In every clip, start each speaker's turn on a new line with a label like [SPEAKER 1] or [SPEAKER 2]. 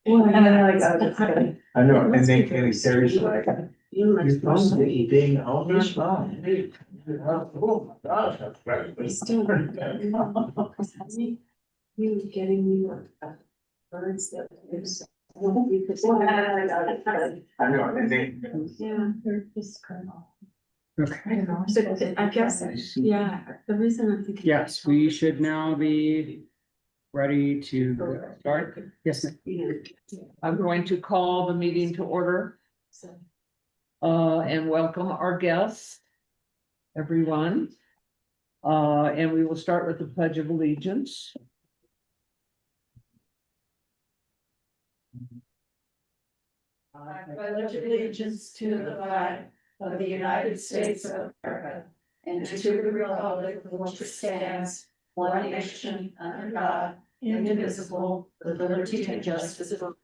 [SPEAKER 1] And then they're like, oh, just kidding.
[SPEAKER 2] I know, and then Kenny Terry's like, you're supposed to be being on this phone. Oh my gosh, that's great.
[SPEAKER 1] You getting me birds that is.
[SPEAKER 2] I know, and then.
[SPEAKER 1] Yeah, they're just criminal.
[SPEAKER 3] Okay.
[SPEAKER 1] I don't know, so I guess, yeah, the reason I'm thinking.
[SPEAKER 3] Yes, we should now be ready to start. Yes, ma'am.
[SPEAKER 4] I'm going to call the meeting to order, and welcome our guests, everyone. And we will start with the Pledge of Allegiance.
[SPEAKER 5] I pledge allegiance to the flag of the United States of America and to the republic for which it stands, one nation, under God, indivisible, with liberty and justice for.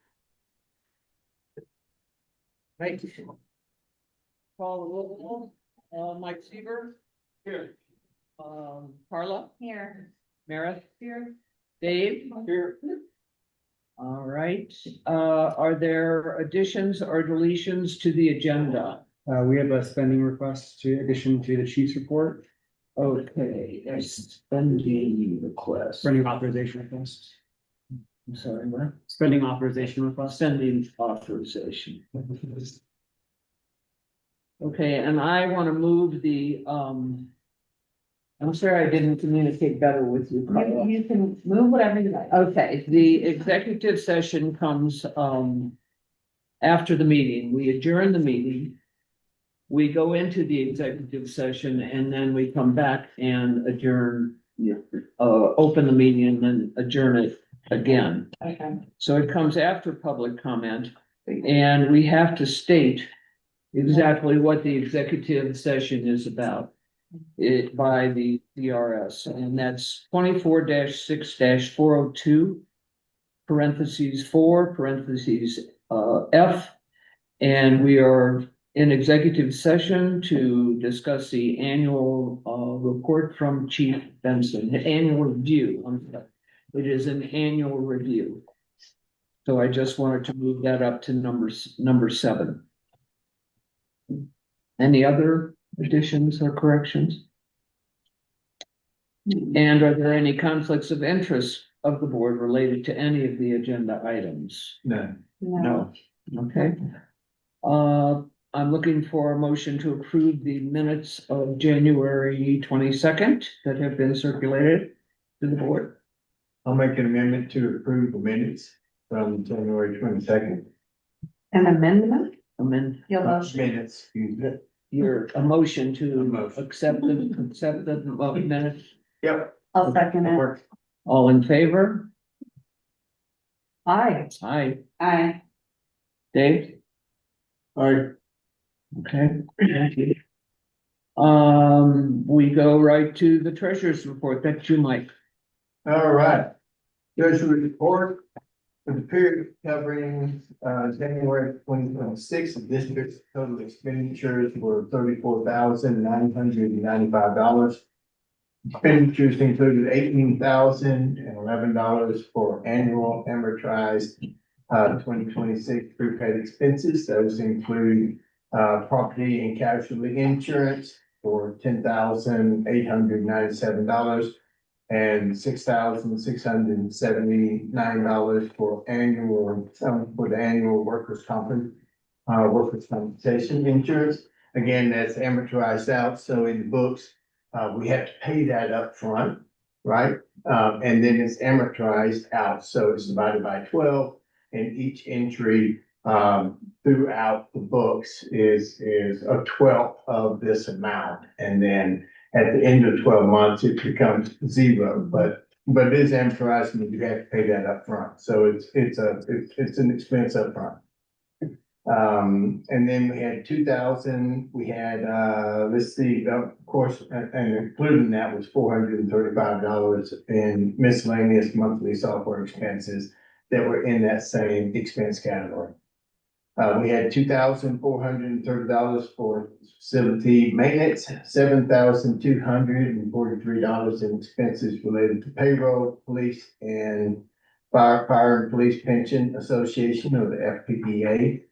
[SPEAKER 4] Thank you. Call the roll. Mike Seaver. Here. Carla.
[SPEAKER 1] Here.
[SPEAKER 4] Meredith. Here. Dave. Here. All right, are there additions or deletions to the agenda?
[SPEAKER 3] We have a spending request to addition to the chief's report,
[SPEAKER 4] Okay, there's spending request.
[SPEAKER 3] spending authorization request,
[SPEAKER 4] I'm sorry, what?
[SPEAKER 3] spending authorization request.
[SPEAKER 4] Spending authorization. Okay, and I want to move the, I'm sorry I didn't communicate better with you, Carla.
[SPEAKER 1] You can move whatever you like.
[SPEAKER 4] Okay, the executive session comes, after the meeting. We adjourn the meeting. We go into the executive session and then we come back and adjourn, open the meeting and then adjourn it again.
[SPEAKER 1] Okay.
[SPEAKER 4] So it comes after public comment and we have to state exactly what the executive session is about. It by the DRS, and that's 24-6-402. Parentheses 4, parentheses F. And we are in executive session to discuss the annual report from Chief Benson, the annual review. It is an annual review. So I just wanted to move that up to number 7. Any other additions or corrections? And are there any conflicts of interest of the board related to any of the agenda items?
[SPEAKER 2] No.
[SPEAKER 4] No. Okay. I'm looking for a motion to approve the minutes of January 22nd that have been circulated to the board.
[SPEAKER 2] I'll make an amendment to approve the minutes from January 22nd.
[SPEAKER 1] An amendment? Your motion.
[SPEAKER 2] Minutes, excuse me.
[SPEAKER 4] A motion to
[SPEAKER 2] A motion.
[SPEAKER 4] accept the minutes.
[SPEAKER 2] Yep.
[SPEAKER 1] I'll second it.
[SPEAKER 2] Work.
[SPEAKER 4] All in favor?
[SPEAKER 1] Aye.
[SPEAKER 4] Aye.
[SPEAKER 1] Aye.
[SPEAKER 4] Dave?
[SPEAKER 2] All right.
[SPEAKER 4] Okay, thank you. We go right to the treasurer's report. That's you, Mike.
[SPEAKER 2] All right. Treasury report for the period covering January 2026, the district's total expenditures were $34,995. Expenditures included $18,011 for annual amortized 2026 prepaid expenses. Those include property and casualty insurance for $10,897 and $6,679 for the annual workers' compensation insurance. Again, that's amortized out, so in the books, we have to pay that up front, right? And then it's amortized out, so it's divided by 12, and each entry throughout the books is a 12th of this amount, and then at the end of 12 months, it becomes 0, but it is amortized and you have to pay that up front. So it's an expense up front. And then we had 2,000, we had, let's see, of course, and including that was $435 in miscellaneous monthly software expenses that were in that same expense category. We had $2,430 for facility maintenance, $7,243 in expenses related to payroll, police, and Fire and Police Pension Association, or the FPPA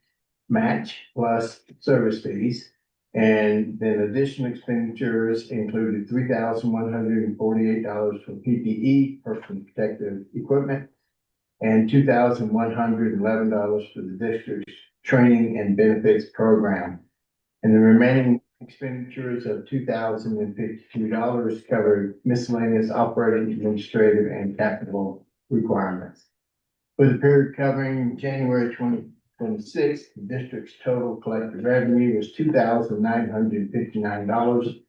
[SPEAKER 2] match plus service fees. And then additional expenditures included $3,148 for PPE, personal protective equipment, and $2,111 for the district's training and benefits program. And the remaining expenditures of $2,052 covered miscellaneous operating, administrative, and capital requirements. For the period covering January 2026, the district's total collected revenue was $2,959,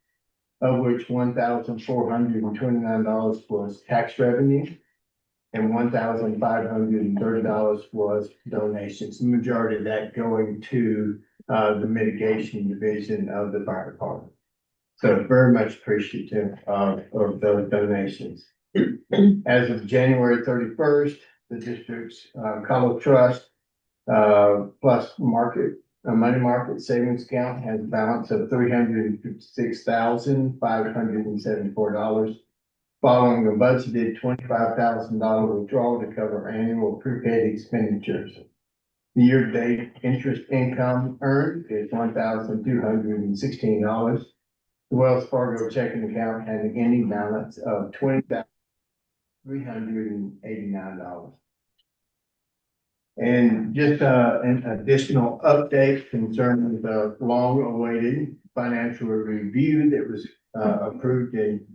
[SPEAKER 2] of which $1,429 was tax revenue and $1,530 was donations. The majority of that going to the mitigation division of the fire department. So very much appreciative of those donations. As of January 31st, the district's Colo Trust plus money market savings account has a balance of $356,574. Following a budgeted $25,000 withdrawal to cover annual prepaid expenditures. The year-to-date interest income earned is $1,216. The Wells Fargo checking account had an ending balance of $20,389. And just an additional update concerning the long-awaited financial review that was approved in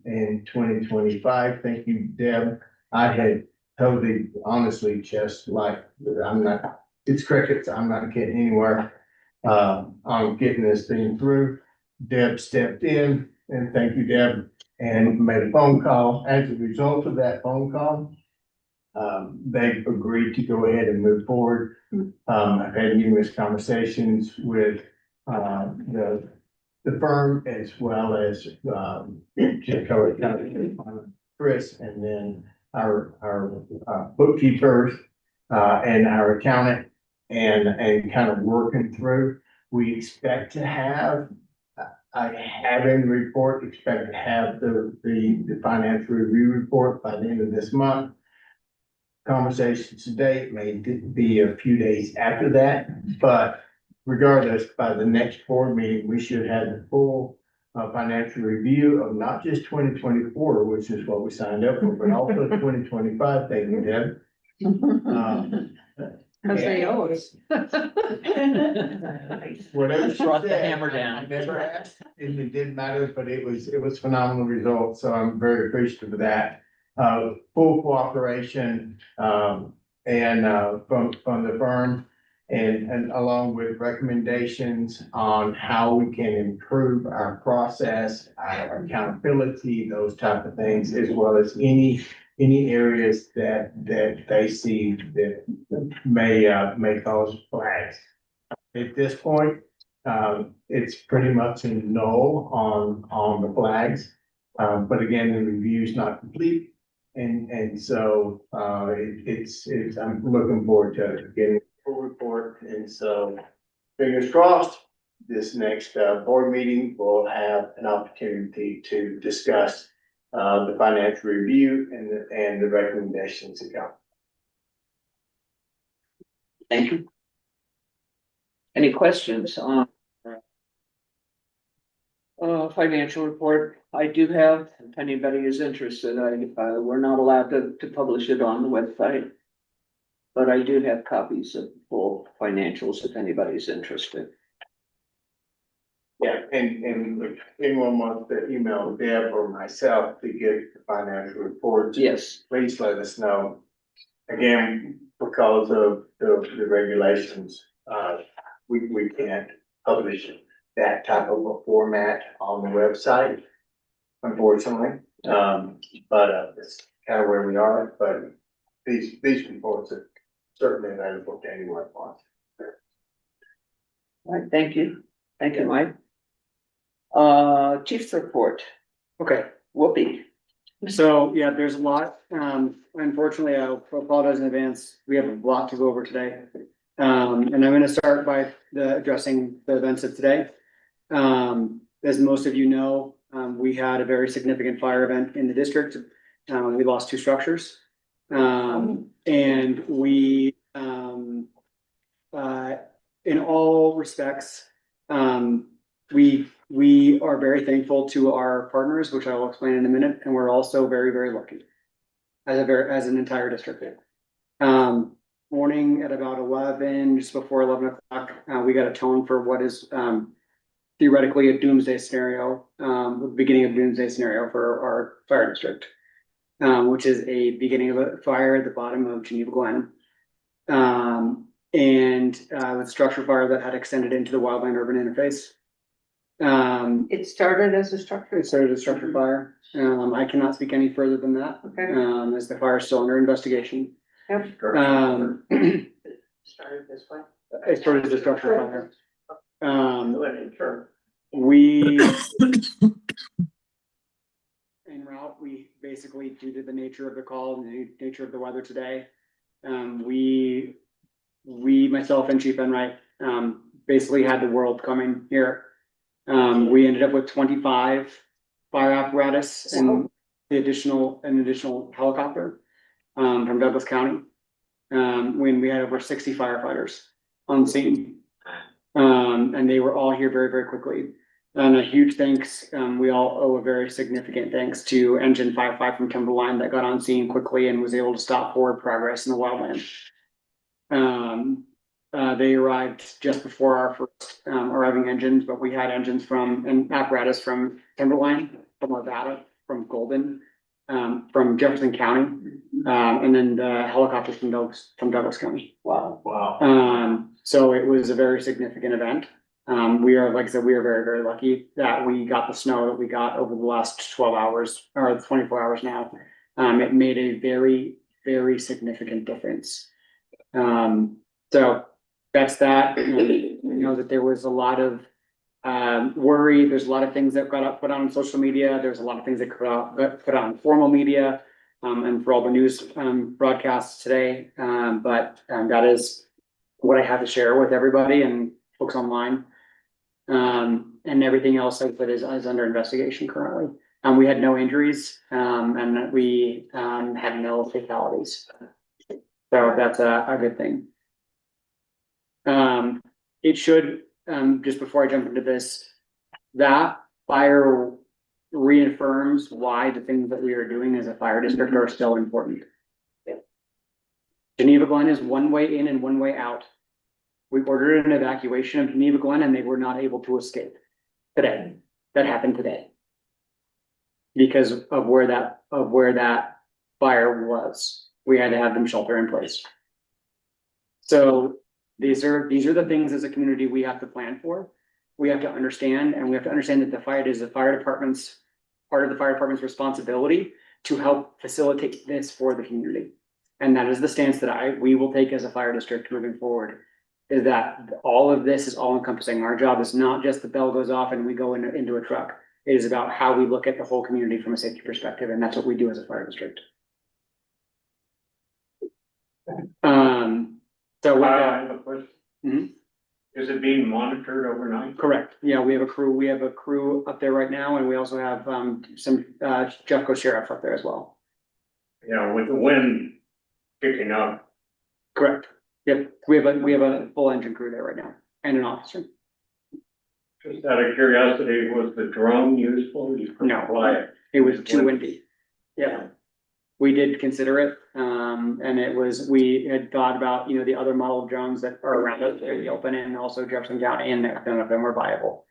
[SPEAKER 2] 2025. Thank you, Deb. I had totally, honestly, just like, it's crickets. I'm not getting anywhere on getting this thing through. Deb stepped in, and thank you, Deb, and made a phone call. As a result of that phone call, they've agreed to go ahead and move forward. I've had numerous conversations with the firm, as well as Chris, and then our bookkeepers and our accountant, and kind of working through. We expect to have, I have in the report, expect to have the financial review report by the end of this month. Conversations today may be a few days after that, but regardless, by the next board meeting, we should have the full financial review of not just 2024, which is what we signed up for, but also 2025. Thank you, Deb.
[SPEAKER 4] Cause they owe us.
[SPEAKER 2] Whatever she
[SPEAKER 4] Brought the
[SPEAKER 2] said,
[SPEAKER 4] hammer down.
[SPEAKER 2] I never asked, and it didn't matter, but it was phenomenal results, so I'm very appreciative of that. Full cooperation, and from the firm, and along with recommendations on how we can improve our process, our accountability, those type of things, as well as any areas that they see that may cause flags. At this point, it's pretty much a no on the flags. But again, the review is not complete. And so, I'm looking forward to getting a full report. And so, fingers crossed, this next board meeting will have an opportunity to discuss the financial review and the recommendations that come.
[SPEAKER 4] Thank you. Any questions on financial report? I do have, if anybody is interested, we're not allowed to publish it on the website. But I do have copies of full financials if anybody's interested.
[SPEAKER 2] Yeah, and if anyone wants to email Deb or myself to get the financial reports,
[SPEAKER 4] Yes,
[SPEAKER 2] please let us know. Again, because of the regulations, we can't publish that type of a format on the website, unfortunately. But it's kind of where we are, but these reports are certainly available to anyone who wants.
[SPEAKER 4] all right, thank you. Thank you, Mike. Chief's report,
[SPEAKER 3] Okay,
[SPEAKER 4] Whoopi.
[SPEAKER 3] so yeah, there's a lot. Unfortunately, I'll apologize in advance. We have a lot to go over today. And I'm gonna start by addressing the events of today. As most of you know, we had a very significant fire event in the district. We lost 2 structures. and we, in all respects, we are very thankful to our partners, which I will explain in a minute, and we're also very, very lucky as an entire district. Morning at about 11, just before 11 o'clock, we got a tone for what is, theoretically a doomsday scenario, the beginning of doomsday scenario for our fire district, which is a beginning of a fire at the bottom of Geneva Glen. And with structure fire that had extended into the wildland urban interface.
[SPEAKER 1] It started as a structure.
[SPEAKER 3] It started as structure fire. I cannot speak any further than that,
[SPEAKER 1] Okay.
[SPEAKER 3] as the fire is still under investigation.
[SPEAKER 1] Yep. Started this way.
[SPEAKER 3] It started as a structure fire. We en route, we basically, due to the nature of the call and the nature of the weather today, we, myself and Chief Enright, basically had the world coming here. We ended up with 25 fire apparatus and an additional helicopter, from Douglas County. When we had over 60 firefighters on scene. And they were all here very, very quickly. And a huge thanks, we all owe a very significant thanks to Engine 55 from Timberline that got on scene quickly and was able to stop forward progress in the wildland. They arrived just before our first arriving engines, but we had engines and apparatus from Timberline, from Arvada, from Golden, from Jefferson County, and then the helicopters from Douglas County.
[SPEAKER 2] Wow.
[SPEAKER 3] So it was a very significant event. We are, like I said, we are very, very lucky that we got the snow that we got over the last 12 hours or 24 hours now. It made a very, very significant difference. So that's that. You know that there was a lot of worry. There's a lot of things that got put on social media. There's a lot of things that got put on formal media, and for all the news broadcasts today. But that is what I have to share with everybody and folks online. And everything else that is under investigation currently. We had no injuries, and we had no fatalities. So that's a good thing. It should, just before I jump into this, that fire reaffirms why the things that we are doing as a fire district are still important. Geneva Glen is one way in and one way out. We ordered an evacuation of Geneva Glen and they were not able to escape today. That happened today. Because of where that fire was. We had to have them shelter in place. So these are the things as a community we have to plan for. We have to understand, and we have to understand that the fire is the fire department's part of the fire department's responsibility to help facilitate this for the community. And that is the stance that we will take as a fire district moving forward. Is that all of this is all encompassing. Our job is not just the bell goes off and we go into a truck. It is about how we look at the whole community from a safety perspective, and that's what we do as a fire district. So
[SPEAKER 6] I have a question.
[SPEAKER 3] Mhm.
[SPEAKER 6] Is it being monitored overnight?
[SPEAKER 3] Correct. Yeah, we have a crew up there right now, and we also have some Jeffco sheriff up there as well.
[SPEAKER 6] You know, with the wind picking up,
[SPEAKER 3] Correct. Yep, we have a full engine crew there right now and an officer.
[SPEAKER 6] just out of curiosity, was the drone useful? You couldn't
[SPEAKER 3] No.
[SPEAKER 6] fly it.
[SPEAKER 3] It was too windy. Yeah. We did consider it, and we had thought about, the other model drones that are around us, the open and also Jefferson County, and none of them were viable.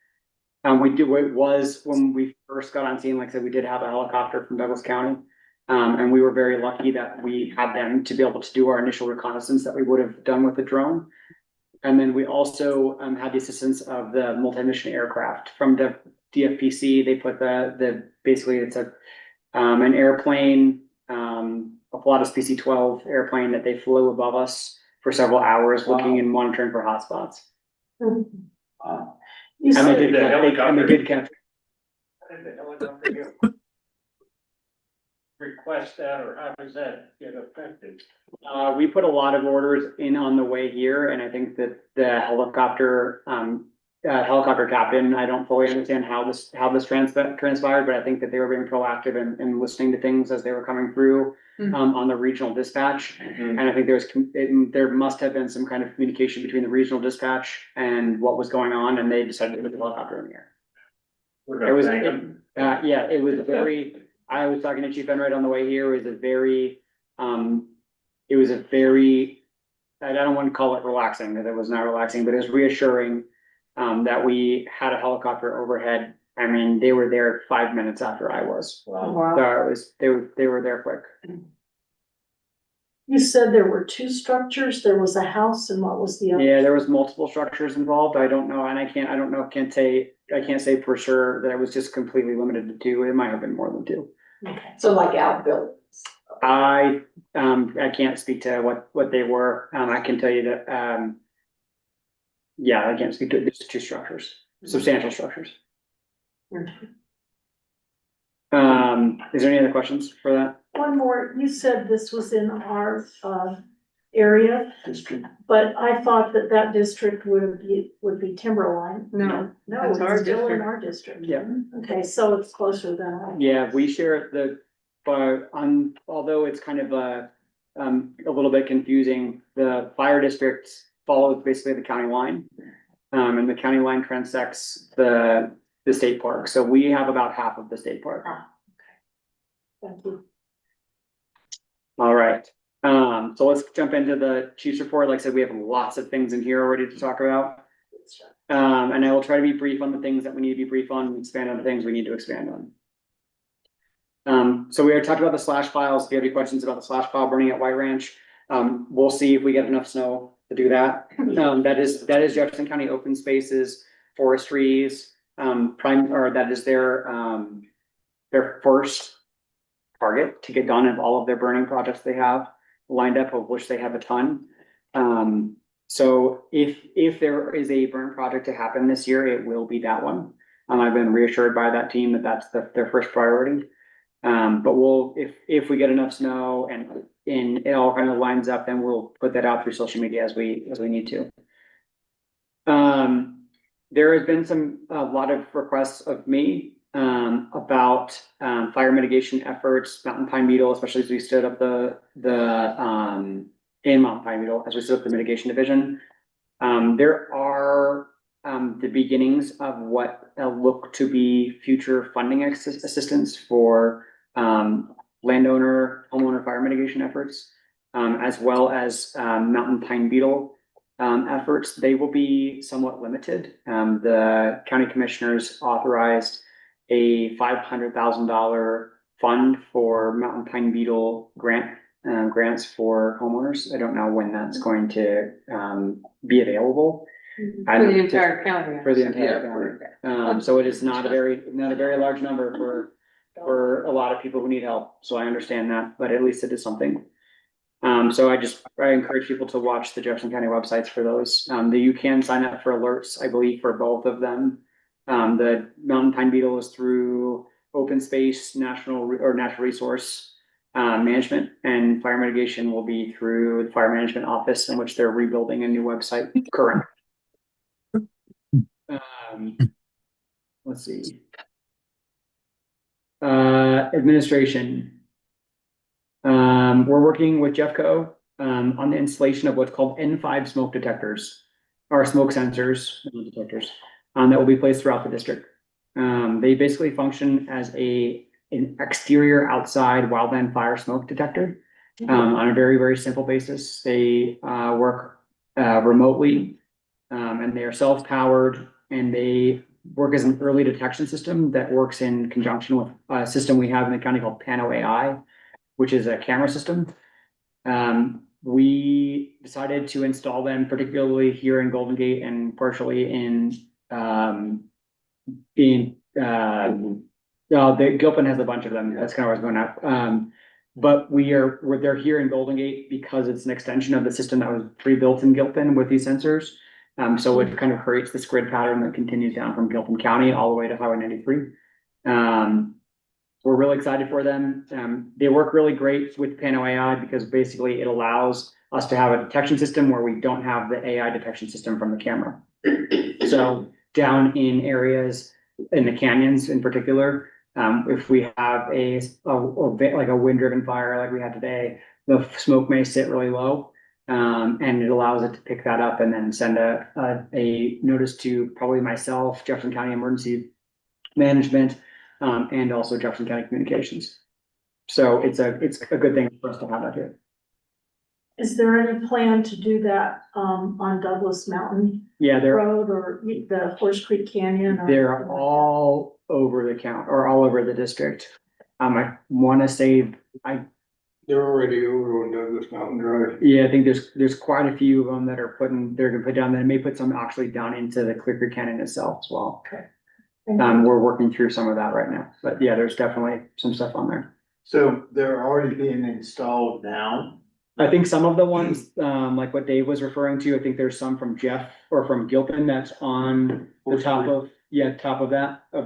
[SPEAKER 3] It was when we first got on scene, like I said, we did have a helicopter from Douglas County. And we were very lucky that we had them to be able to do our initial reconnaissance that we would have done with the drone. And then we also had the assistance of the multi-mission aircraft from the DFPC. They put basically it's an airplane, a Pilatus PC-12 airplane that they flew above us for several hours looking and monitoring for hotspots.
[SPEAKER 1] You
[SPEAKER 3] And
[SPEAKER 1] said-
[SPEAKER 3] they did capture.
[SPEAKER 6] How did the helicopter request that, or how does that get affected?
[SPEAKER 3] We put a lot of orders in on the way here, and I think that the helicopter, helicopter captain. I don't fully understand how this transpired, but I think that they were being proactive and listening to things as they were coming through on the regional dispatch. And I think there must have been some kind of communication between the regional dispatch and what was going on, and they decided to put the helicopter in the air. It was, yeah, it was very, I was talking to Chief Enright on the way here, it was a very, I don't want to call it relaxing, because it was not relaxing, but it was reassuring that we had a helicopter overhead. I mean, they were there 5 minutes after I was.
[SPEAKER 5] Wow.
[SPEAKER 3] So it was, they were there quick.
[SPEAKER 5] You said there were two structures, there was a house and what was the other?
[SPEAKER 3] Yeah, there was multiple structures involved. I don't know, and I can't say for sure that it was just completely limited to two. It might have been more than two.
[SPEAKER 5] Okay. So like outbuildings.
[SPEAKER 3] I can't speak to what they were. I can tell you that, yeah, I can't speak to it. There's two structures, substantial structures. Is there any other questions for that?
[SPEAKER 5] One more, you said this was in our area, but I thought that that district would be Timberline.
[SPEAKER 1] No,
[SPEAKER 5] No,
[SPEAKER 1] that's our
[SPEAKER 5] it's still in
[SPEAKER 1] district.
[SPEAKER 5] our district.
[SPEAKER 3] Yeah.
[SPEAKER 5] Okay, so it's closer than I.
[SPEAKER 3] Yeah, we share but although it's kind of a little bit confusing, the fire district follows basically the county line. And the county line transects the state park, so we have about half of the state park.
[SPEAKER 5] Thank you.
[SPEAKER 3] All right, so let's jump into the chief's report. Like I said, we have lots of things in here already to talk about. And I will try to be brief on the things that we need to be brief on, and expand on the things we need to expand on. So we already talked about the slash files. If you have any questions about the slash file burning at White Ranch, we'll see if we get enough snow to do that. That is Jefferson County Open Spaces, Forestries, that is their first target to get done of all of their burning projects they have lined up, of which they have a ton. So if there is a burn project to happen this year, it will be that one. I've been reassured by that team that that's their first priority. But if we get enough snow and it all kind of lines up, then we'll put that out through social media as we need to. There has been a lot of requests of me about fire mitigation efforts, mountain pine beetle, especially as we stood up in mountain pine beetle, as we stood up the mitigation division. There are the beginnings of what look to be future funding assistance for landowner, homeowner fire mitigation efforts, as well as mountain pine beetle efforts. They will be somewhat limited. The county commissioners authorized a $500,000 fund for mountain pine beetle grants for homeowners. I don't know when that's going to be available.
[SPEAKER 1] For the entire county.
[SPEAKER 3] For the entire county. So it is not a very large number for a lot of people who need help. So I understand that, but at least it is something. So I encourage people to watch the Jefferson County websites for those. You can sign up for alerts, I believe, for both of them. The mountain pine beetle is through Open Space Natural Resource Management, and fire mitigation will be through the Fire Management Office, in which they're rebuilding a new website currently. Let's see. Administration. We're working with Jeffco on the installation of what's called N5 smoke detectors, or smoke sensors, detectors, that will be placed throughout the district. They basically function as an exterior outside wildland fire smoke detector on a very, very simple basis. They work remotely, and they are self-powered, and they work as an early detection system that works in conjunction with a system we have in the county called Pano AI, which is a camera system. We decided to install them particularly here in Golden Gate and partially the Gilpin has a bunch of them. That's kind of where I was going at. But they're here in Golden Gate because it's an extension of the system that was pre-built in Gilpin with these sensors. So it kind of creates this grid pattern that continues down from Gilpin County all the way to Highway 93. We're really excited for them. They work really great with Pano AI because basically it allows us to have a detection system where we don't have the AI detection system from the camera. So down in areas in the canyons in particular. If we have like a wind-driven fire like we had today, the smoke may sit really low. And it allows it to pick that up and then send a notice to probably myself, Jefferson County Emergency Management, and also Jefferson County Communications. So it's a good thing for us to have that here.
[SPEAKER 5] Is there any plan to do that, on Douglas Mountain
[SPEAKER 3] Yeah,
[SPEAKER 5] Road or the Horse Creek Canyon? or-
[SPEAKER 3] they're all over the count or all over the district. I wanna say,
[SPEAKER 2] They're already over on Douglas Mountain Drive.
[SPEAKER 3] yeah, I think there's quite a few of them that they're gonna put down, they may put some actually down into the Clear Creek Canyon itself as well. We're working through some of that right now, but yeah, there's definitely some stuff on there.
[SPEAKER 2] So they're already being installed now?
[SPEAKER 3] I think some of the ones, like what Dave was referring to, I think there's some from Jeff or from Gilpin that's on the top of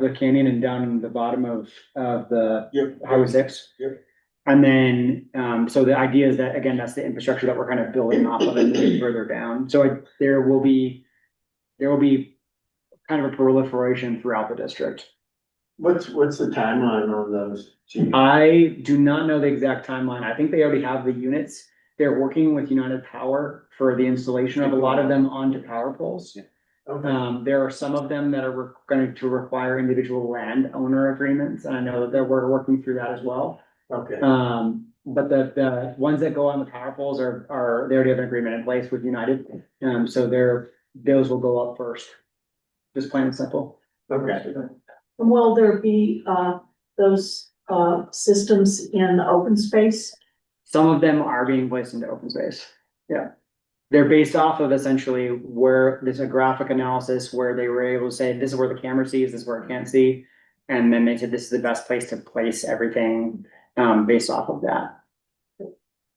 [SPEAKER 3] the canyon and down in the bottom of the
[SPEAKER 2] Yep.
[SPEAKER 3] Highway 6.
[SPEAKER 2] Yep.
[SPEAKER 3] And then, so the idea is that, again, that's the infrastructure that we're kind of building off of and moving further down. So there will be kind of a proliferation throughout the district.
[SPEAKER 2] What's the timeline on those?
[SPEAKER 3] I do not know the exact timeline. I think they already have the units. They're working with United Power for the installation of a lot of them onto power poles.
[SPEAKER 2] Okay.
[SPEAKER 3] There are some of them that are going to require individual landowner agreements, and I know that we're working through that as well.
[SPEAKER 2] Okay.
[SPEAKER 3] But the ones that go on the power poles are they already have an agreement in place with United. So those will go up first. Just plain and simple.
[SPEAKER 2] Okay.
[SPEAKER 5] Will there be, those, systems in open space?
[SPEAKER 3] Some of them are being placed into open space. Yeah. They're based off of essentially where there's a graphic analysis where they were able to say, this is where the camera sees, this is where it can't see. And then they said, this is the best place to place everything, based off of that.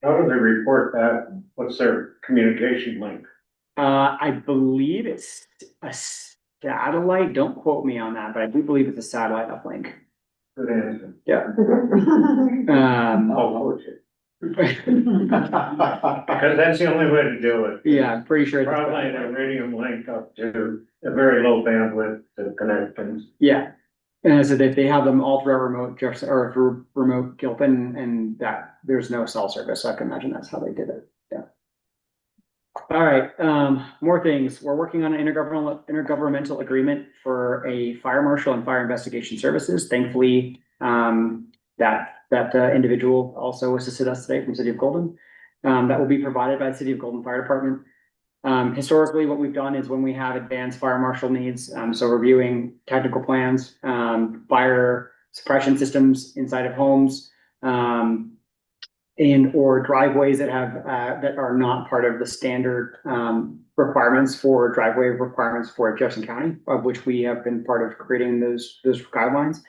[SPEAKER 6] How do they report that? What's their communication link?
[SPEAKER 3] I believe it's a satellite. Don't quote me on that, but I do believe it's a satellite uplink.
[SPEAKER 6] Good answer.
[SPEAKER 3] Yeah.
[SPEAKER 6] Oh, because that's the only way to do it.
[SPEAKER 3] Yeah, I'm pretty sure. It's a
[SPEAKER 6] Probably an
[SPEAKER 3] satellite.
[SPEAKER 6] iridium link up to a very low bandwidth to connect things.
[SPEAKER 3] Yeah. And so they have them all throughout remote Jefferson or through remote Gilpin, and that there's no cell service. So I can imagine that's how they did it. Yeah. All right, more things. We're working on an intergovernmental agreement for a fire marshal and fire investigation services. Thankfully, that individual also assisted us today from City of Golden. That will be provided by the City of Golden Fire Department. Historically, what we've done is when we have advanced fire marshal needs, so reviewing technical plans, fire suppression systems inside of homes, and or driveways that have, that are not part of the standard, requirements for driveway requirements for Jefferson County, of which we have been part of creating those guidelines.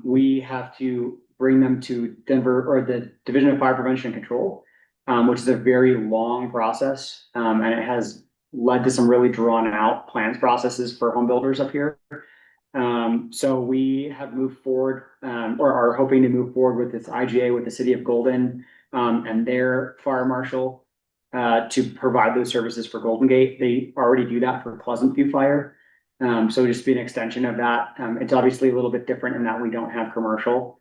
[SPEAKER 3] We have to bring them to Denver or the Division of Fire Prevention and Control, which is a very long process. And it has led to some really drawn out plans processes for home builders up here. So we have moved forward, or are hoping to move forward with this IGA with the City of Golden, and their fire marshal, to provide those services for Golden Gate. They already do that for Pleasant View Fire. So just be an extension of that. It's obviously a little bit different in that we don't have commercial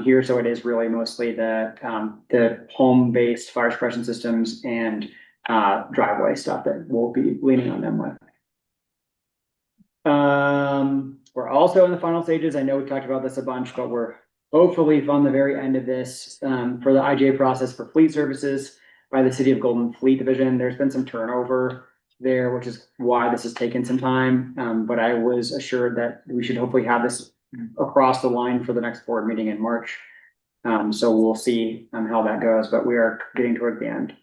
[SPEAKER 3] here, so it is really mostly the home-based fire suppression systems and driveway stuff that we'll be leaning on them with. We're also in the final stages. I know we talked about this a bunch, but we're hopefully on the very end of this for the IGA process for fleet services by the City of Golden Fleet Division. There's been some turnover there, which is why this has taken some time. But I was assured that we should hopefully have this across the line for the next board meeting in March. So we'll see how that goes, but we are getting toward the end.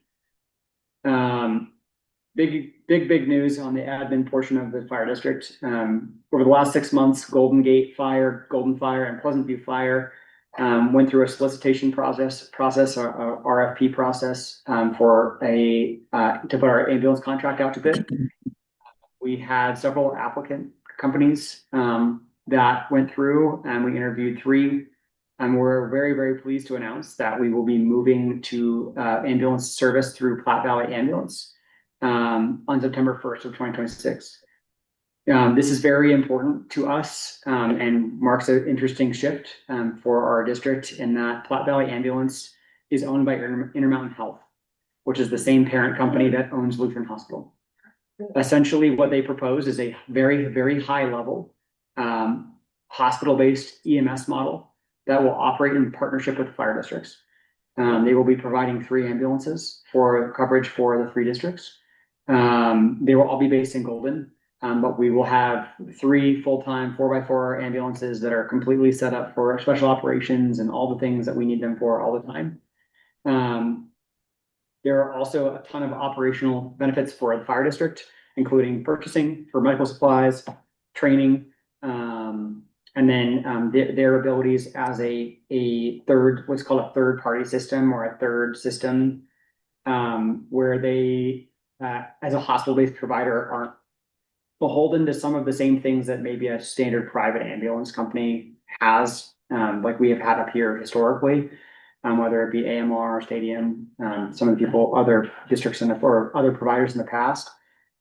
[SPEAKER 3] Big news on the admin portion of the fire district. Over the last 6 months, Golden Gate Fire, Golden Fire, and Pleasant View Fire went through a solicitation process, or RFP process for to put our ambulance contract out to bid. We had several applicant companies that went through, and we interviewed 3. And we're very pleased to announce that we will be moving to ambulance service through Platte Valley Ambulance on September 1st of 2026. This is very important to us, and marks an interesting shift, for our district in that Platte Valley Ambulance is owned by Intermountain Health, which is the same parent company that owns Lutheran Hospital. Essentially, what they propose is a very, very high level, hospital-based EMS model that will operate in partnership with fire districts. They will be providing 3 ambulances for coverage for the 3 districts. They will all be based in Golden, but we will have 3 full-time 4x4 ambulances that are completely set up for special operations and all the things that we need them for all the time. There are also a ton of operational benefits for the fire district, including purchasing for medical supplies, training, and then their abilities as a third, what's called a third party system or a third system, where they, as a hospital-based provider, aren't beholden to some of the same things that maybe a standard private ambulance company has, like we have had up here historically. Whether it be AMR, Stadium, some of the people, other districts or other providers in the past,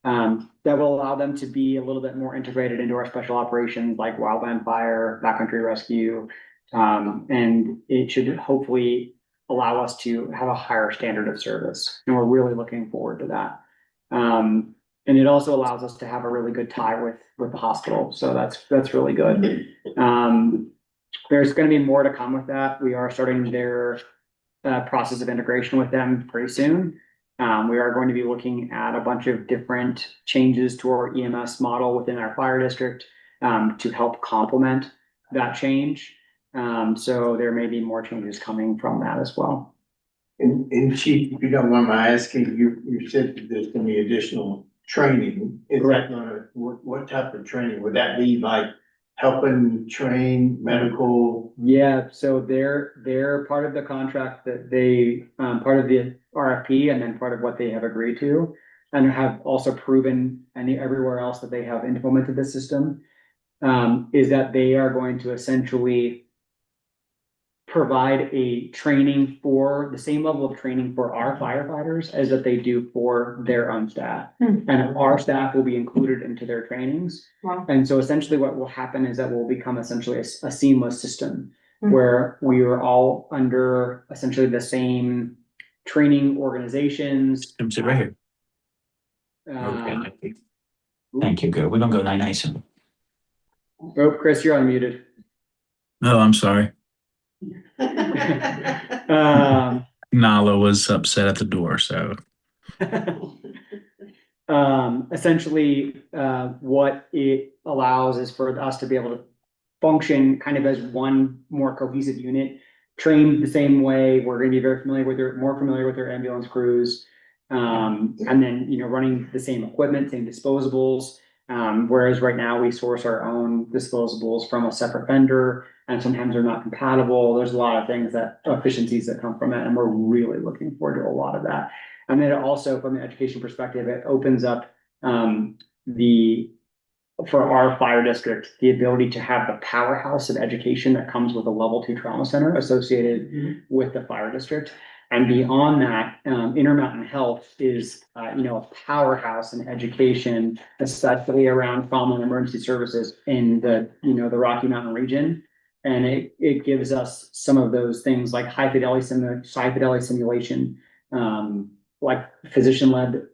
[SPEAKER 3] that will allow them to be a little bit more integrated into our special operations like wildland fire, backcountry rescue. And it should hopefully allow us to have a higher standard of service. And we're really looking forward to that. And it also allows us to have a really good tie with the hospital. So that's really good. There's going to be more to come with that. We are starting their process of integration with them pretty soon. We are going to be looking at a bunch of different changes to our EMS model within our fire district, to help complement that change. So there may be more changes coming from that as well.
[SPEAKER 2] And Chief, if you don't mind my asking, you said that there's gonna be additional training. Is that
[SPEAKER 3] Correct.
[SPEAKER 2] what type of training? Would that be like helping train medical?
[SPEAKER 3] Yeah, so they're part of the contract that they, part of the RFP and then part of what they have agreed to. And have also proven everywhere else that they have implemented the system, is that they are going to essentially provide a training for the same level of training for our firefighters as that they do for their own staff. And our staff will be included into their trainings.
[SPEAKER 1] Wow.
[SPEAKER 3] And so essentially what will happen is that we'll become essentially a seamless system where we are all under essentially the same training organizations.
[SPEAKER 7] Come sit right here.
[SPEAKER 3] Um,
[SPEAKER 7] Okay. Thank you, good. We're gonna go night soon.
[SPEAKER 3] Oh, Chris, you're unmuted.
[SPEAKER 7] Oh, I'm sorry. Nala was upset at the door, so.
[SPEAKER 3] Essentially, what it allows is for us to be able to function kind of as one more cohesive unit, trained the same way. We're going to be very familiar with more familiar with their ambulance crews. And then, running the same equipment, same disposables. Whereas right now we source our own disposables from a separate vendor and sometimes they're not compatible. There's a lot of efficiencies that come from it. And we're really looking forward to a lot of that. And then also from an education perspective, it opens up, for our fire district, the ability to have the powerhouse of education that comes with a level 2 trauma center associated with the fire district. And beyond that, Intermountain Health is, a powerhouse in education, especially around trauma and emergency services in the Rocky Mountain region. And it gives us some of those things like high fidelity simulation, like physician-led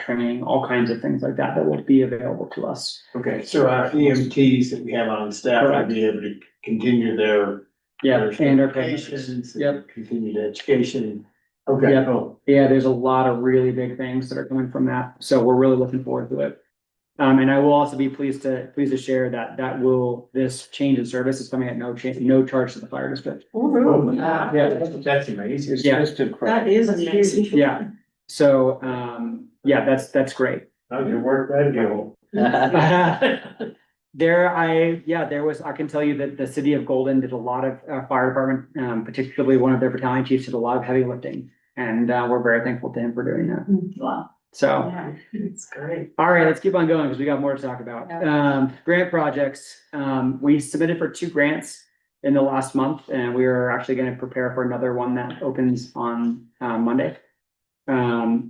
[SPEAKER 3] training, all kinds of things like that will be available to us.
[SPEAKER 2] Okay, so our EMTs that we have on staff will be able to continue their.
[SPEAKER 3] Yeah, and our
[SPEAKER 2] patients.
[SPEAKER 3] Yep.
[SPEAKER 2] Continued education. Okay.
[SPEAKER 3] Yep.
[SPEAKER 2] Cool.
[SPEAKER 3] Yeah, there's a lot of really big things that are coming from that. So we're really looking forward to it. And I will also be pleased to share that this change in service is coming at no charge to the fire district.
[SPEAKER 1] Ooh,
[SPEAKER 3] Yeah.
[SPEAKER 2] That's amazing.
[SPEAKER 4] It's
[SPEAKER 3] Yeah.
[SPEAKER 4] just a
[SPEAKER 1] that is amazing.
[SPEAKER 3] Yeah. So, that's great.
[SPEAKER 2] How's your work that deal?
[SPEAKER 3] I can tell you that the city of Golden did a lot of, fire department, particularly one of their battalion chiefs did a lot of heavy lifting. And, we're very thankful to him for doing that.
[SPEAKER 1] Wow.
[SPEAKER 3] So,
[SPEAKER 1] Yeah, it's great.
[SPEAKER 3] all right, let's keep on going because we got more to talk about. Grant projects, we submitted for 2 grants in the last month and we are actually going to prepare for another one that opens on, Monday.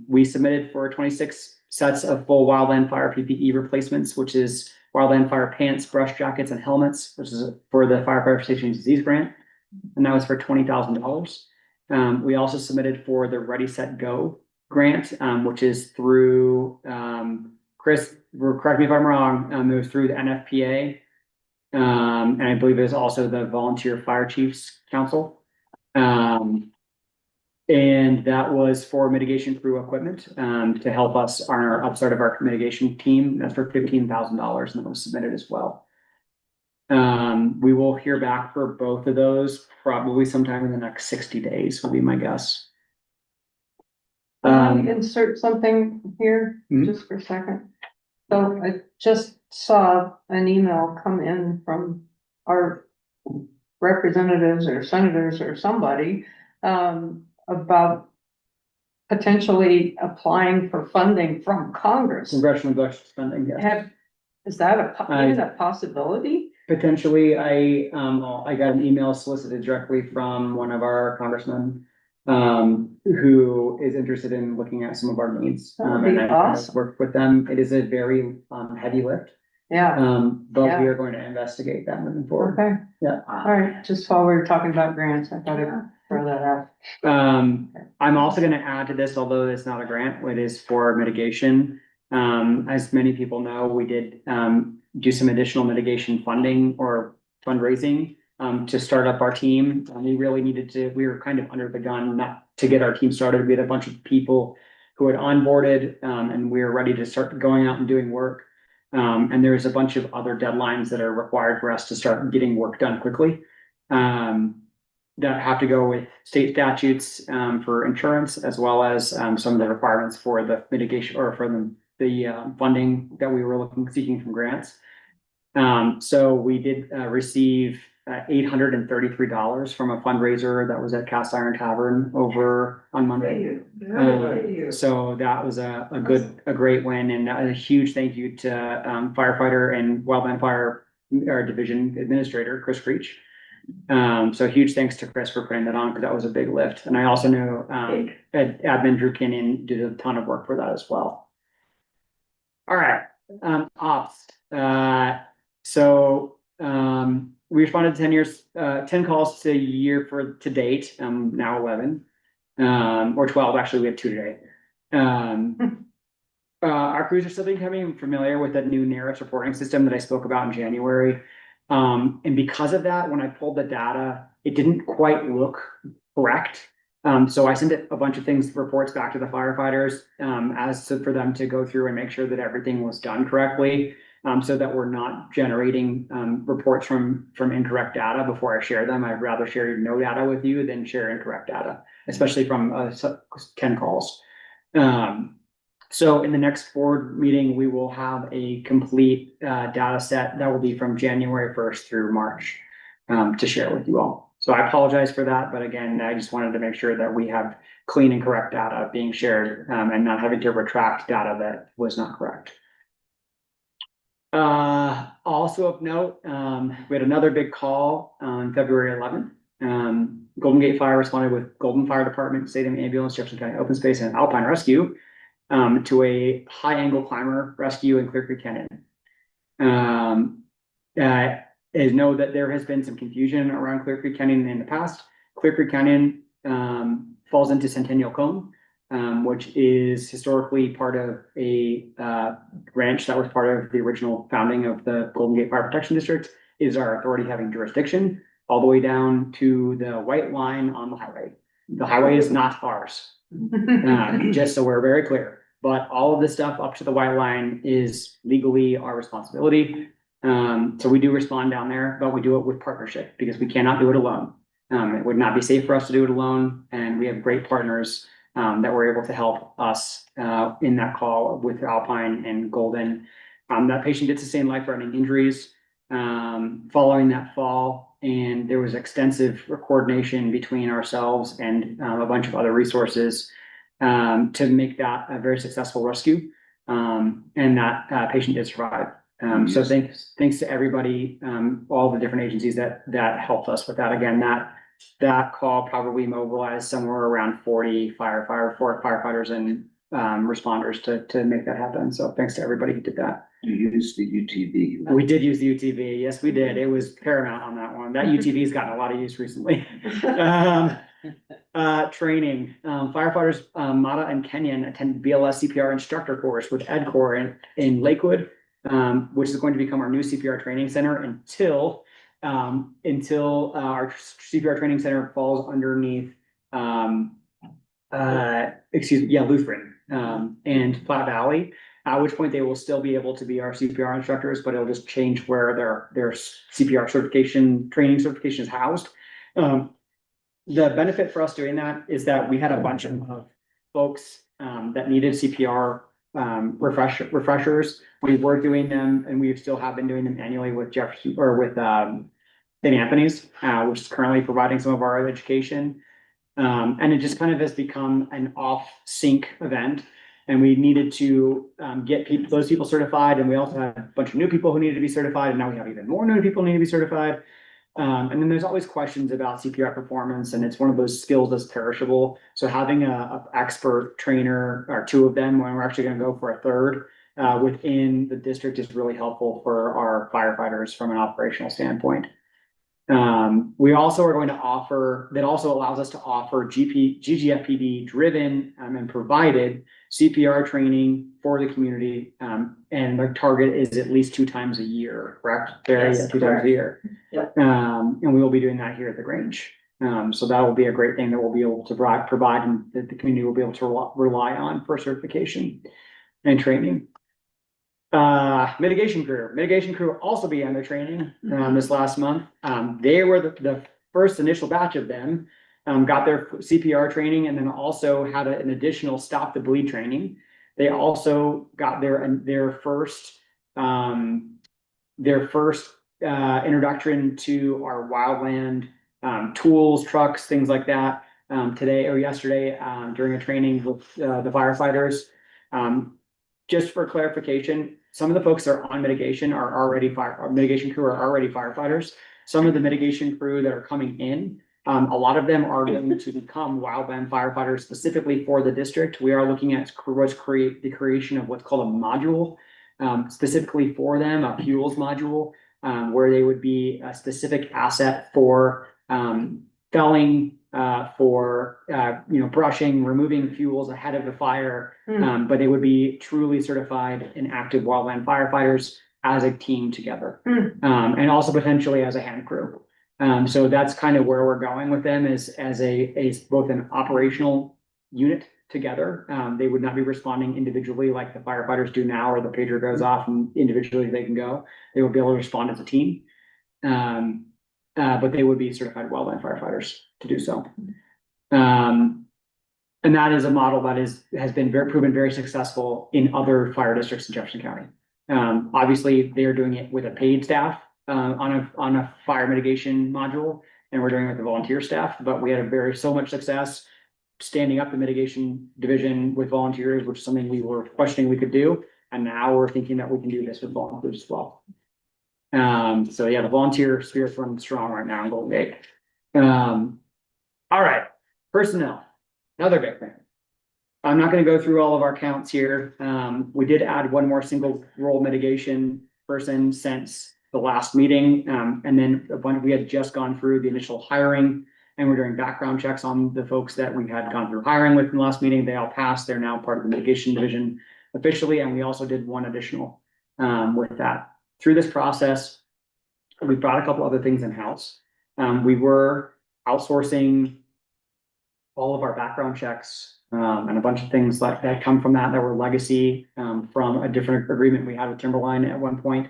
[SPEAKER 3] We submitted for 26 sets of full wildland fire PPE replacements, which is wildland fire pants, brush jackets, and helmets, which is for the firefighter safety and disease grant. And that was for $20,000. We also submitted for the Ready, Set, Go grant, which is through, Chris, correct me if I'm wrong, it was through the NFPA. And I believe it was also the Volunteer Fire Chiefs Council. And that was for mitigation crew equipment, to help us on our upstart of our mitigation team. That's for $15,000, and that was submitted as well. We will hear back for both of those probably sometime in the next 60 days would be my guess.
[SPEAKER 8] Can I insert something here
[SPEAKER 3] Mhm.
[SPEAKER 8] just for a second? So I just saw an email come in from our representatives or senators or somebody about potentially applying for funding from Congress.
[SPEAKER 3] Congressional budget spending, yes.
[SPEAKER 8] Is that even a possibility?
[SPEAKER 3] Potentially, I got an email solicited directly from one of our congressmen, who is interested in looking at some of our needs.
[SPEAKER 8] That'd be
[SPEAKER 3] And I
[SPEAKER 8] awesome.
[SPEAKER 3] worked with them. It is a very, heavy lift.
[SPEAKER 8] Yeah,
[SPEAKER 3] But
[SPEAKER 8] Yeah.
[SPEAKER 3] we are going to investigate that moving forward.
[SPEAKER 8] okay.
[SPEAKER 3] Yeah.
[SPEAKER 8] All right, just while we were talking about grants, I thought I'd throw that out.
[SPEAKER 3] I'm also gonna add to this, although it's not a grant, it is for mitigation. As many people know, we did, do some additional mitigation funding or fundraising, to start up our team. And we really needed to, we were kind of under the gun not to get our team started. We had a bunch of people who had onboarded, and we were ready to start going out and doing work. And there's a bunch of other deadlines that are required for us to start getting work done quickly. That have to go with state statutes, for insurance, as well as, some of the requirements for the mitigation or for the funding that we were seeking from grants. So we did, receive, $833 from a fundraiser that was at Cast Iron Tavern over on Monday. So that was a great win, and a huge thank you to firefighter and wildland fire, our division administrator, Chris Creech. So huge thanks to Chris for putting that on, because that was a big lift. And I also know admin Drew Kinnan did a ton of work for that as well. All right, ops. We responded to 10 calls to year to date, now 11, or 12, actually, we have 2 today. Our crews are still becoming familiar with the new NARIS reporting system that I spoke about in January. And because of that, when I pulled the data, it didn't quite look correct. So I sent a bunch of reports back to the firefighters, for them to go through and make sure that everything was done correctly. So that we're not generating reports from incorrect data before I share them. I'd rather share no data with you than share incorrect data, especially from 10 calls. So in the next board meeting, we will have a complete data set that will be from January 1st through March to share with you all. So I apologize for that, but again, I just wanted to make sure that we have clean and correct data being shared, and not having to retract data that was not correct. Also of note, we had another big call on February 11th. Golden Gate Fire responded with Golden Fire Department, Stadium Ambulance, Jefferson County Open Space, and Alpine Rescue to a high angle climber rescue in Clear Creek Canyon. Is know that there has been some confusion around Clear Creek Canyon in the past. Clear Creek Canyon falls into Centennial Cone, which is historically part of a ranch that was part of the original founding of the Golden Gate Fire Protection District. Is our authority having jurisdiction all the way down to the white line on the highway. The highway is not ours, just so we're very clear. But all of this stuff up to the white line is legally our responsibility. So we do respond down there, but we do it with partnership because we cannot do it alone. It would not be safe for us to do it alone. And we have great partners that were able to help us in that call with Alpine and Golden. That patient did sustain life-threatening injuries following that fall, and there was extensive coordination between ourselves and a bunch of other resources to make that a very successful rescue. And that patient did survive. So thanks to everybody, all the different agencies that helped us with that. Again, that call probably mobilized somewhere around 40 firefighters and responders to make that happen. So thanks to everybody who did that.
[SPEAKER 4] You use the UTV.
[SPEAKER 3] We did use the UTV. Yes, we did. It was paramount on that one. That UTV's gotten a lot of use recently. Training, firefighters, Mata and Kenyon attended BLS CPR instructor course with Ed Corps in Lakewood, which is going to become our new CPR training center until our CPR training center falls underneath, Lutheran, and Platte Valley. At which point they will still be able to be our CPR instructors, but it'll just change where their CPR training certification is housed. The benefit for us doing that is that we had a bunch of folks that needed CPR refreshers. We were doing them, and we still have been doing them annually with Jefferson or with St. Anthony's, which is currently providing some of our education. And it just kind of has become an off-sync event. And we needed to get those people certified, and we also had a bunch of new people who needed to be certified, and now we have even more new people who need to be certified. And then there's always questions about CPR performance, and it's one of those skills that's perishable. So having a expert trainer or two of them, when we're actually going to go for a third within the district, is really helpful for our firefighters from an operational standpoint. We also are going to offer, that also allows us to offer GGFPD driven and provided CPR training for the community. And their target is at least 2 times a year, correct? Barry,
[SPEAKER 1] Yes,
[SPEAKER 3] 2 times a year.
[SPEAKER 1] Yep.
[SPEAKER 3] And we will be doing that here at the Grange. So that will be a great thing that we'll be able to provide and that the community will be able to rely on for certification and training. Mitigation crew also began their training this last month. They were the first initial batch of them, got their CPR training, and then also had an additional stop the bleed training. They also got their first introduction to our wildland tools, trucks, things like that today or yesterday during a training with the firefighters. Just for clarification, some of the folks that are on mitigation are already mitigation crew are already firefighters. Some of the mitigation crew that are coming in, a lot of them are going to become wildland firefighters specifically for the district. We are looking at the creation of what's called a module specifically for them, a fuels module, where they would be a specific asset for felling, for brushing, removing fuels ahead of the fire, but they would be truly certified and active wildland firefighters as a team together, and also potentially as a hand crew. So that's kind of where we're going with them, is as both an operational unit together. They would not be responding individually like the firefighters do now, or the pager goes off and individually they can go. They would be able to respond as a team. But they would be certified wildland firefighters to do so. And that is a model that has been proven very successful in other fire districts in Jefferson County. Obviously, they are doing it with a paid staff on a fire mitigation module, and we're doing it with the volunteer staff. But we had so much success standing up the mitigation division with volunteers, which is something we were questioning we could do, and now we're thinking that we can do this with volunteers as well. So yeah, the volunteer spirit's running strong right now in Golden Gate. All right, personnel, another big thing. I'm not going to go through all of our counts here. We did add one more single role mitigation person since the last meeting, and then we had just gone through the initial hiring, and we're doing background checks on the folks that we had gone through hiring with in the last meeting. They all passed. They're now part of the mitigation division officially, and we also did one additional with that. Through this process, we brought a couple other things in-house. We were outsourcing all of our background checks and a bunch of things like that come from that were legacy from a different agreement we had with Timberline at one point.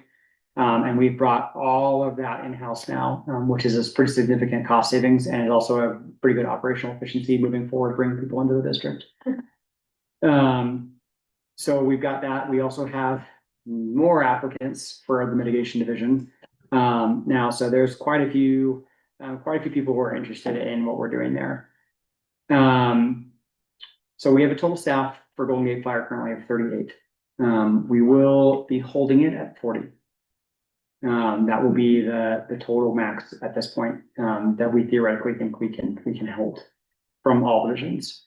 [SPEAKER 3] And we've brought all of that in-house now, which is a pretty significant cost savings and also a pretty good operational efficiency moving forward, bringing people into the district. So we've got that. We also have more applicants for the mitigation division now. So there's quite a few people who are interested in what we're doing there. So we have a total staff for Golden Gate Fire currently of 38. We will be holding it at 40. That will be the total max at this point that we theoretically think we can hold from all divisions.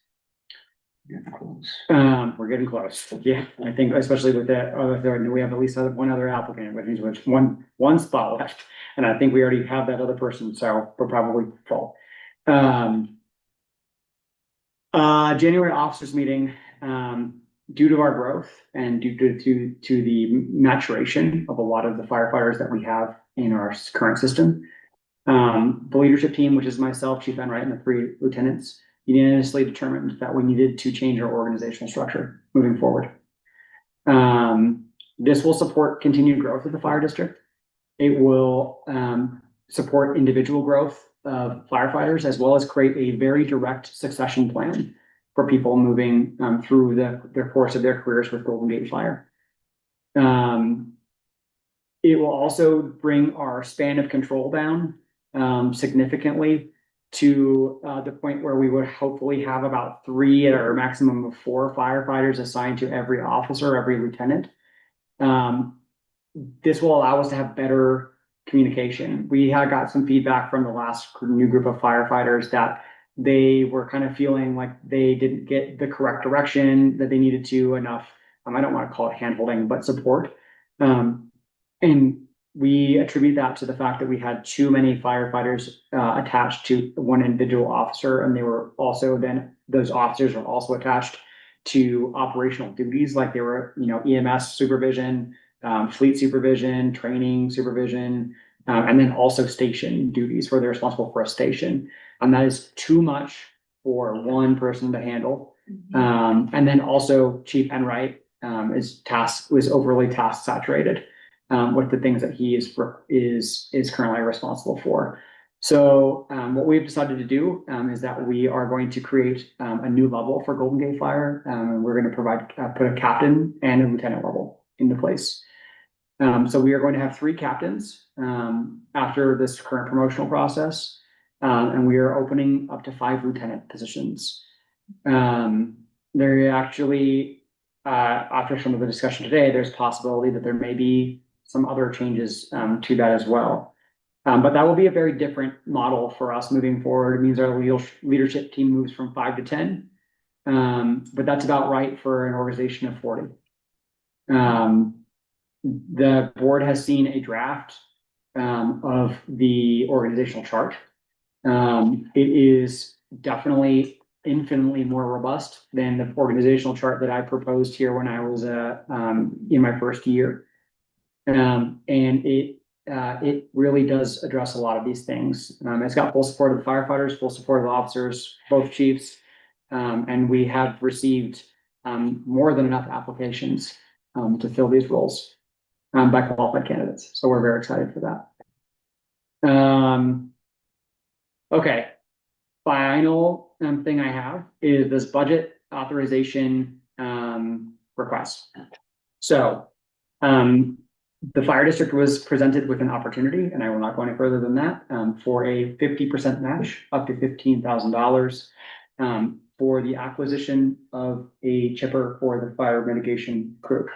[SPEAKER 3] We're getting close. Yeah, I think especially with that other third, we have at least one other applicant, which one spot left. And I think we already have that other person, so we're probably full. January officers meeting, due to our growth and due to the maturation of a lot of the firefighters that we have in our current system. The leadership team, which is myself, Chief Enright, and the 3 lieutenants, unanimously determined that we needed to change our organizational structure moving forward. This will support continued growth of the fire district. It will support individual growth of firefighters, as well as create a very direct succession plan for people moving through the course of their careers with Golden Gate Fire. It will also bring our span of control down significantly to the point where we would hopefully have about 3 or a maximum of 4 firefighters assigned to every officer, every lieutenant. This will allow us to have better communication. We had got some feedback from the last new group of firefighters that they were kind of feeling like they didn't get the correct direction, that they needed to enough. I don't want to call it handholding, but support. And we attribute that to the fact that we had too many firefighters attached to one individual officer, and they were also those officers were also attached to operational duties, like they were, EMS supervision, fleet supervision, training supervision, and then also station duties where they're responsible for a station. And that is too much for one person to handle. And then also Chief Enright was overly task saturated with the things that he is currently responsible for. So what we've decided to do is that we are going to create a new level for Golden Gate Fire. We're going to put a captain and a lieutenant level into place. So we are going to have 3 captains after this current promotional process, and we are opening up to 5 lieutenant positions. There actually, after some of the discussion today, there's a possibility that there may be some other changes to that as well. But that will be a very different model for us moving forward. It means our leadership team moves from 5 to 10, but that's about right for an organization of 40. The board has seen a draft of the organizational chart. It is definitely infinitely more robust than the organizational chart that I proposed here when I was in my first year. And it really does address a lot of these things. It's got full support of the firefighters, full support of the officers, both chiefs, and we have received more than enough applications to fill these roles by qualified candidates. So we're very excited for that. Okay, final thing I have is this budget authorization request. So the fire district was presented with an opportunity, and I will not go any further than that, for a 50% match up to $15,000 for the acquisition of a chipper for the fire mitigation crew.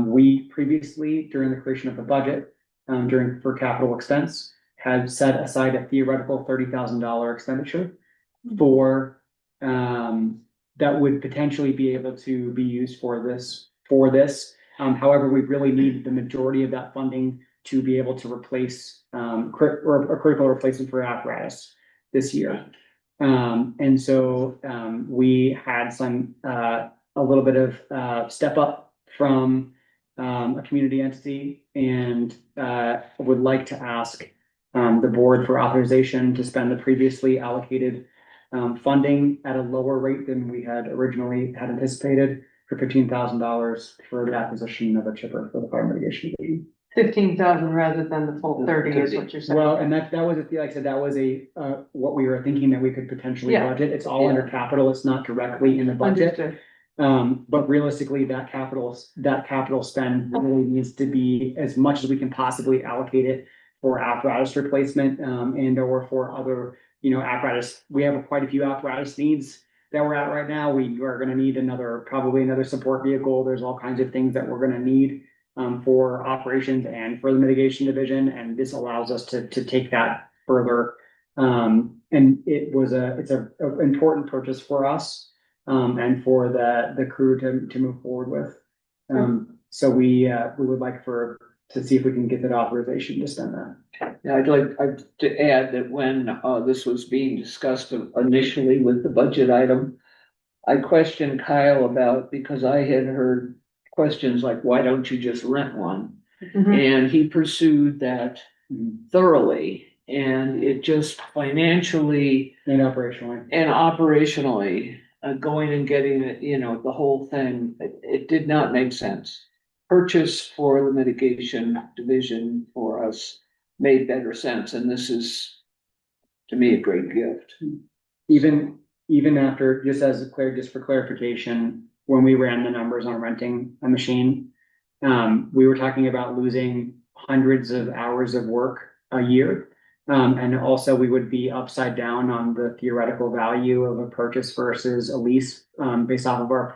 [SPEAKER 3] We previously, during the creation of the budget, for capital expense, had set aside a theoretical $30,000 expenditure for that would potentially be able to be used for this. However, we really need the majority of that funding to be able to replace a critical replacement for apparatus this year. And so we had a little bit of step up from a community entity, and would like to ask the board for authorization to spend the previously allocated funding at a lower rate than we had originally anticipated, for $15,000 for the acquisition of a chipper for the fire mitigation division.
[SPEAKER 8] 15,000 rather than the full 30 is what you're saying.
[SPEAKER 3] Well, and that was, like I said, that was what we were thinking that we could potentially
[SPEAKER 8] Yeah.
[SPEAKER 3] budget. It's all under capital. It's not directly in the budget.
[SPEAKER 8] Understood.
[SPEAKER 3] But realistically, that capital spend really needs to be as much as we can possibly allocate it for apparatus replacement, and or for other, apparatus. We have quite a few apparatus needs that we're at right now. We are gonna need probably another support vehicle. There's all kinds of things that we're gonna need for operations and for the mitigation division, and this allows us to take that further. And it's an important purchase for us. and for the crew to move forward with. So we would like to see if we can get that authorization to spend that.
[SPEAKER 4] Yeah, I'd like to add that when this was being discussed initially with the budget item, I questioned Kyle about, because I had heard questions like, why don't you just rent one?
[SPEAKER 8] Mhm.
[SPEAKER 4] And he pursued that thoroughly, and it just financially
[SPEAKER 3] And operationally.
[SPEAKER 4] and operationally, going and getting it, you know, the whole thing, it did not make sense. Purchase for the mitigation division for us made better sense, and this is, to me, a great gift.
[SPEAKER 3] Even after, just for clarification, when we ran the numbers on renting a machine, we were talking about losing hundreds of hours of work a year. And also we would be upside down on the theoretical value of a purchase versus a lease, based off of our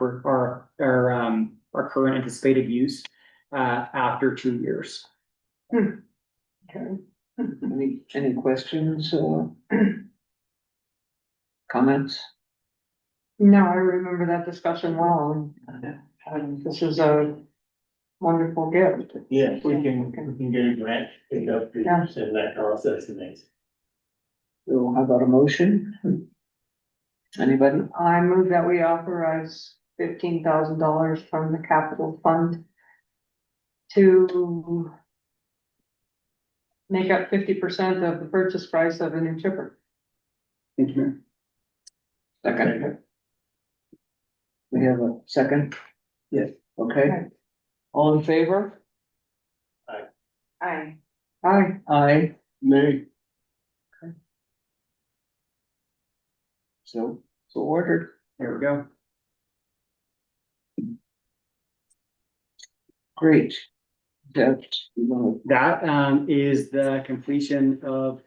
[SPEAKER 3] current anticipated use, after 2 years.
[SPEAKER 4] Okay. Any questions, comments?
[SPEAKER 8] No, I remember that discussion well, and this is a wonderful gift.
[SPEAKER 2] Yeah, we can get a grant, pick up,
[SPEAKER 8] Yeah.
[SPEAKER 2] send that process and things.
[SPEAKER 4] So how about a motion? Anybody?
[SPEAKER 8] I move that we authorize $15,000 from the capital fund to make up 50% of the purchase price of a new chipper.
[SPEAKER 3] Thank you, Mayor.
[SPEAKER 4] Second. We have a second?
[SPEAKER 2] Yes.
[SPEAKER 4] Okay. All in favor?
[SPEAKER 8] Aye.
[SPEAKER 4] Aye.
[SPEAKER 2] Nay.
[SPEAKER 4] So ordered.
[SPEAKER 3] There we go.
[SPEAKER 4] Great. That,
[SPEAKER 3] That is the completion of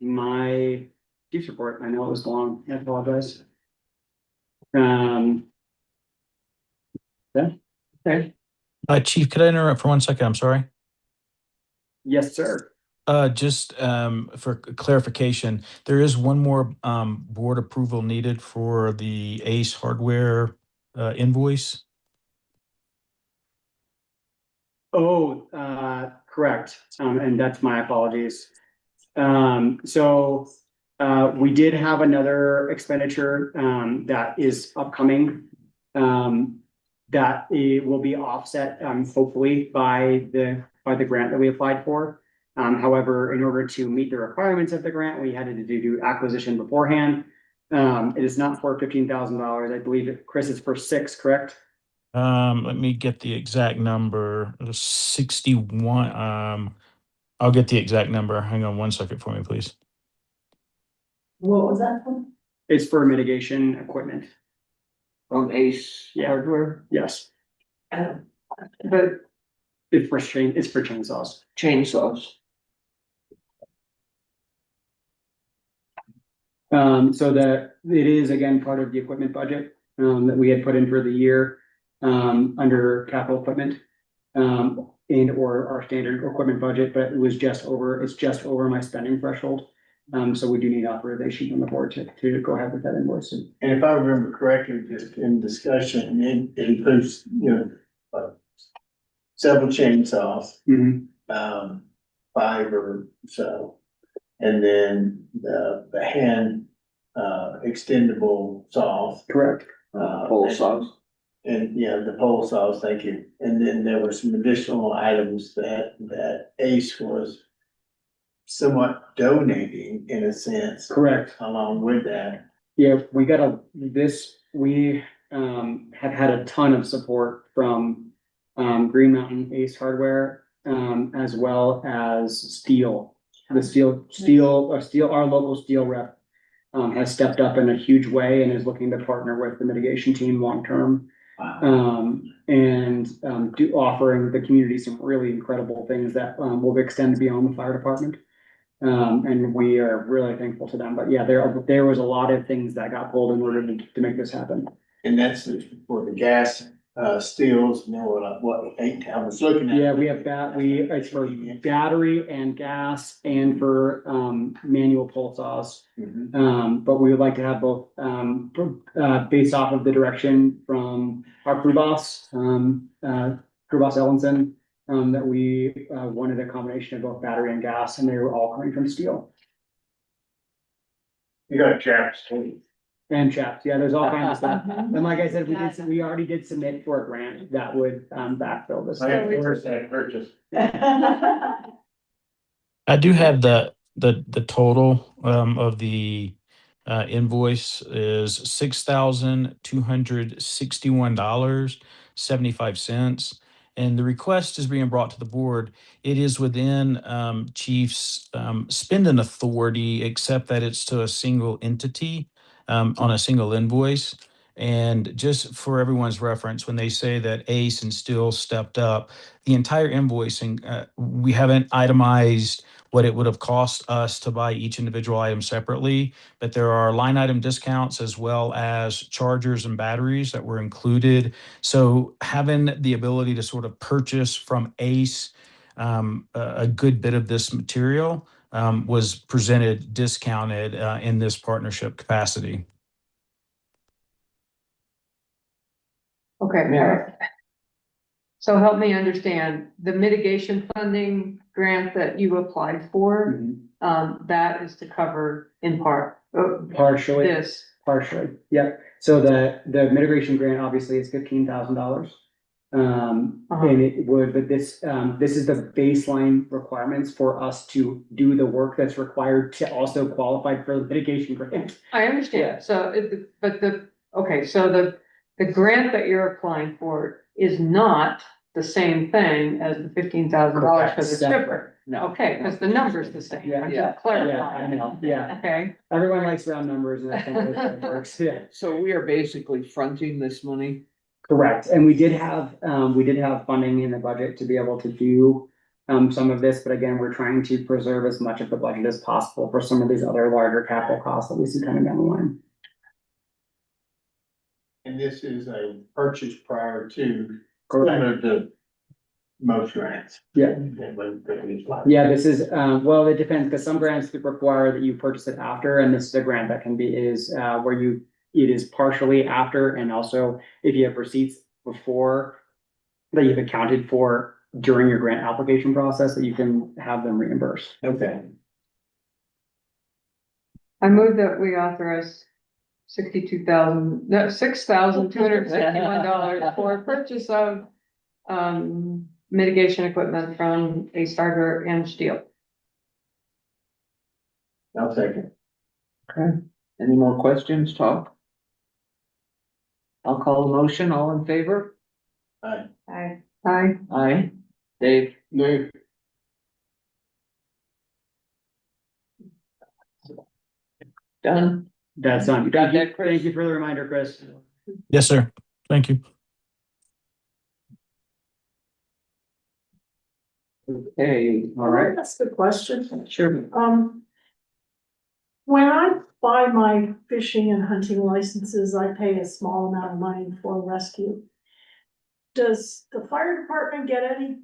[SPEAKER 3] my chief's report. I know it was long. I apologize.
[SPEAKER 4] okay.
[SPEAKER 7] Chief, could I interrupt for 1 second? I'm sorry.
[SPEAKER 3] Yes, sir.
[SPEAKER 7] Just for clarification, there is one more board approval needed for the Ace Hardware invoice.
[SPEAKER 3] Oh, correct. And that's my apologies. We did have another expenditure, that is upcoming. That it will be offset, hopefully by the grant that we applied for. However, in order to meet the requirements of the grant, we had to do acquisition beforehand. It is not for $15,000. I believe Chris, is for 6, correct?
[SPEAKER 7] Let me get the exact number. It was 61. I'll get the exact number. Hang on 1 second for me, please.
[SPEAKER 1] What was that for?
[SPEAKER 3] It's for mitigation equipment.
[SPEAKER 4] From Ace
[SPEAKER 3] Yeah.
[SPEAKER 4] Hardware,
[SPEAKER 3] Yes,
[SPEAKER 8] But
[SPEAKER 3] it's for chainsaws.
[SPEAKER 4] chainsaws.
[SPEAKER 3] It is again part of the equipment budget, that we had put in for the year, under capital equipment. And or our standard equipment budget, but it's just over my spending threshold. So we do need authorization from the board to go ahead with that invoice.
[SPEAKER 2] And if I remember correctly, just in discussion, it includes, several chainsaws,
[SPEAKER 3] Mhm,
[SPEAKER 2] 5 or so. And then the hand, extendable saws.
[SPEAKER 3] correct.
[SPEAKER 4] Pole saws.
[SPEAKER 2] And yeah, the pole saws, thank you. And then there were some additional items that Ace was somewhat donating in a sense
[SPEAKER 3] Correct.
[SPEAKER 2] along with that.
[SPEAKER 3] Yeah, we have had a ton of support from Green Mountain Ace Hardware, as well as Steel. Our local steel rep has stepped up in a huge way and is looking to partner with the mitigation team long term. Offering the community some really incredible things that will extend beyond the fire department. And we are really thankful to them. But yeah, there was a lot of things that got pulled in order to make this happen.
[SPEAKER 2] And that's for the gas steels, what, 8, I was looking at.
[SPEAKER 3] Yeah, we have it's for battery and gas and for, manual pull saws.
[SPEAKER 2] Mhm.
[SPEAKER 3] But we would like to have both, based off of the direction from our crew boss, Ellenson. That we, wanted a combination of both battery and gas, and they were all coming from steel
[SPEAKER 6] You got chaps too.
[SPEAKER 3] and chaps. Yeah, there's all kinds of stuff. And like I said, we already did submit for a grant that would, backfill this.
[SPEAKER 6] I endorsed that purchase.
[SPEAKER 7] I do have the total of the invoice is $6,261.75. And the request is being brought to the board. It is within Chief's spending authority, except that it's to a single entity on a single invoice. And just for everyone's reference, when they say that Ace and Steel stepped up, the entire invoicing, we haven't itemized what it would have cost us to buy each individual item separately, but there are line item discounts as well as chargers and batteries that were included. So having the ability to sort of purchase from Ace a good bit of this material was presented discounted in this partnership capacity.
[SPEAKER 8] Okay,
[SPEAKER 4] Mary.
[SPEAKER 8] So help me understand, the mitigation funding grant that you applied for, that is to cover in part,
[SPEAKER 3] Partially.
[SPEAKER 8] this.
[SPEAKER 3] Partially, yep. So the mitigation grant obviously is $15,000. And it would, but this is the baseline requirements for us to do the work that's required to also qualify for the mitigation grant.
[SPEAKER 8] I understand, so, so the grant that you're applying for is not the same thing as the $15,000 for the stripper.
[SPEAKER 4] No.
[SPEAKER 8] Okay, because the number's the same, I'm
[SPEAKER 3] Yeah.
[SPEAKER 8] just clarifying.
[SPEAKER 3] Yeah, I know, yeah.
[SPEAKER 8] Okay,
[SPEAKER 3] Everyone likes round numbers and that's kind of how it works, yeah.
[SPEAKER 4] So we are basically fronting this money.
[SPEAKER 3] Correct, and we did have funding in the budget to be able to do some of this, but again, we're trying to preserve as much of the budget as possible for some of these other larger capital costs that we see coming down the line.
[SPEAKER 2] And this is a purchase prior to,
[SPEAKER 3] Correct.
[SPEAKER 2] similar to most grants.
[SPEAKER 3] Yeah. Yeah, this is, well, it depends, because some grants require that you purchase it after, and this is a grant that can be, where it is partially after, and also if you have receipts before that you've accounted for during your grant application process, that you can have them reimbursed.
[SPEAKER 2] Okay.
[SPEAKER 8] I move that we authorize $6,261 for purchase of, mitigation equipment from Ace Hardware and Steel.
[SPEAKER 2] I'll take it.
[SPEAKER 4] Okay. Any more questions, talk? I'll call a motion, all in favor?
[SPEAKER 2] Aye.
[SPEAKER 8] Aye.
[SPEAKER 4] Aye. Dave?
[SPEAKER 2] Move.
[SPEAKER 4] Done?
[SPEAKER 3] That's done.
[SPEAKER 4] You got that, Chris?
[SPEAKER 3] Thank you for the reminder, Chris.
[SPEAKER 7] Yes, sir. Thank you.
[SPEAKER 4] Okay, all right.
[SPEAKER 1] That's the question.
[SPEAKER 4] Sure.
[SPEAKER 1] When I buy my fishing and hunting licenses, I pay a small amount of money for rescue. Does the fire department get any?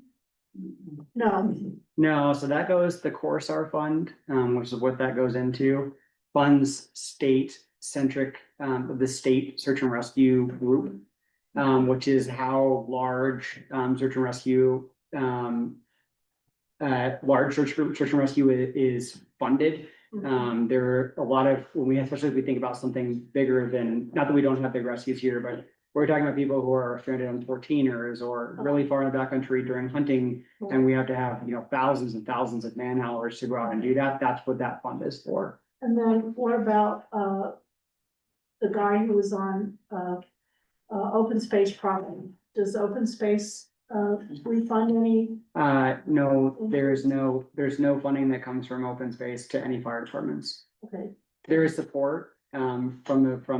[SPEAKER 1] No.
[SPEAKER 3] No, so that goes the Corsar Fund, which is what that goes into. Funds state centric, the state search and rescue group, which is how large, search and rescue, large search and rescue is funded. There are a lot of, especially if we think about something bigger than, not that we don't have big rescues here, but we're talking about people who are stranded on 14ers or really far in the backcountry during hunting. And we have to have, thousands and thousands of man hours to go out and do that. That's what that fund is for.
[SPEAKER 1] And then what about, the guy who was on, open space property? Does open space, refund any?
[SPEAKER 3] No, there's no funding that comes from open space to any fire departments.
[SPEAKER 1] Okay.
[SPEAKER 3] There is support, from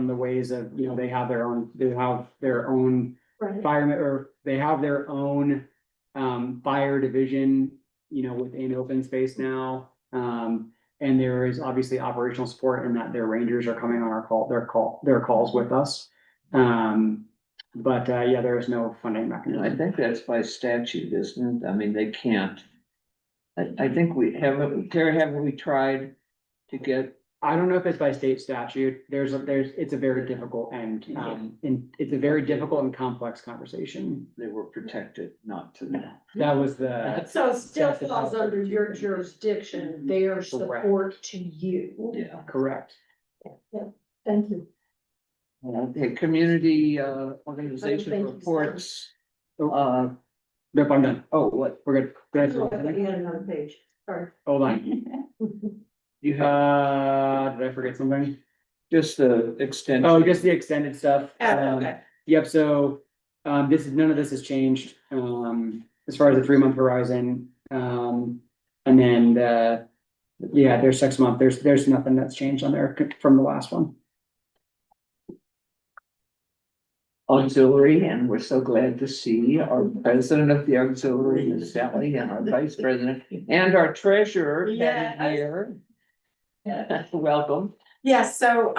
[SPEAKER 3] the ways of, they have their own
[SPEAKER 1] Right.
[SPEAKER 3] firemen, or they have their own, fire division, within open space now. And there is obviously operational support in that their rangers are coming on their calls with us. But, yeah, there is no funding
[SPEAKER 4] And I
[SPEAKER 3] mechanism.
[SPEAKER 4] think that's by statute, isn't it? I mean, they can't. I think we haven't, Terry, haven't we tried to get,
[SPEAKER 3] I don't know if it's by state statute. It's a very difficult and, it's a very difficult and complex conversation.
[SPEAKER 4] they were protected not to.
[SPEAKER 3] That was the,
[SPEAKER 1] So it still falls under your jurisdiction, their support to you.
[SPEAKER 4] Yeah.
[SPEAKER 3] correct.
[SPEAKER 1] Thank you.
[SPEAKER 4] Okay, community organization
[SPEAKER 1] Thank you,
[SPEAKER 4] reports.
[SPEAKER 3] Nope, I'm done.
[SPEAKER 4] Oh, what,
[SPEAKER 3] We're good. Good.
[SPEAKER 1] You had another page, sorry.
[SPEAKER 3] Hold on.
[SPEAKER 4] you have
[SPEAKER 3] Did I forget something?
[SPEAKER 4] just the extension.
[SPEAKER 3] Oh, just the extended stuff.
[SPEAKER 1] Okay.
[SPEAKER 3] Yep, so, none of this has changed, as far as the 3-month horizon, and then, yeah, there's 6 month, there's nothing that's changed on there from the last one.
[SPEAKER 4] Auxiliary, and we're so glad to see our president of the auxiliary, Ms. Sally, and our vice president, and our treasurer, Patty
[SPEAKER 5] Yes.
[SPEAKER 4] here. Welcome.
[SPEAKER 5] Yes, so,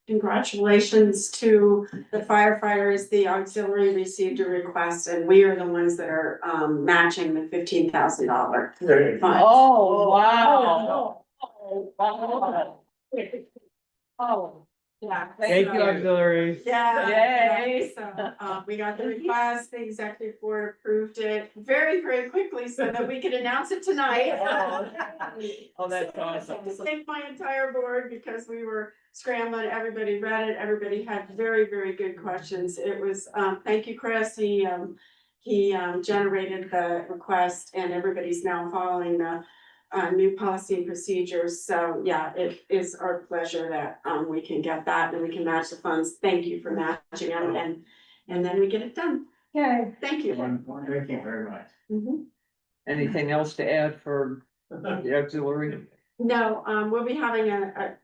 [SPEAKER 5] congratulations to the firefighters. The auxiliary received a request and we are the ones that are, matching the $15,000 fund.
[SPEAKER 4] Oh, wow. Oh,
[SPEAKER 5] Yeah.
[SPEAKER 3] Thank you, auxiliary.
[SPEAKER 5] Yeah.
[SPEAKER 4] Yay.
[SPEAKER 5] So, we got the request, the executive board approved it very, very quickly so that we could announce it tonight.
[SPEAKER 4] Oh, that's
[SPEAKER 5] So,
[SPEAKER 4] awesome.
[SPEAKER 5] to thank my entire board because we were scrambling, everybody read it, everybody had very, very good questions. It was, thank you, Chris, he generated the request and everybody's now following the new policy and procedures. So yeah, it is our pleasure that, we can get that and we can match the funds. Thank you for matching them and then we get it done.
[SPEAKER 1] Yay.
[SPEAKER 5] Thank you.
[SPEAKER 2] Thank you very much.
[SPEAKER 5] Mhm.
[SPEAKER 4] Anything else to add for the auxiliary?
[SPEAKER 5] No, we'll be having I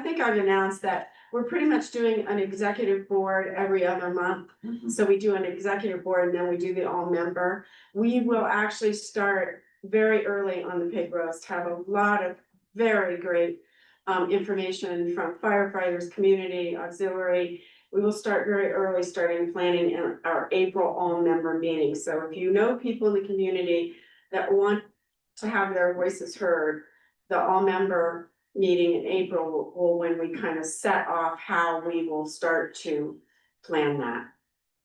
[SPEAKER 5] think I've announced that we're pretty much doing an executive board every other month. So we do an executive board and then we do the all member. We will actually start very early on the pig roast, have a lot of very great information from firefighters, community, auxiliary. We will start very early, starting planning in our April all member meeting. So if you know people in the community that want to have their voices heard, the all member meeting in April will when we kind of set off how we will start to plan that.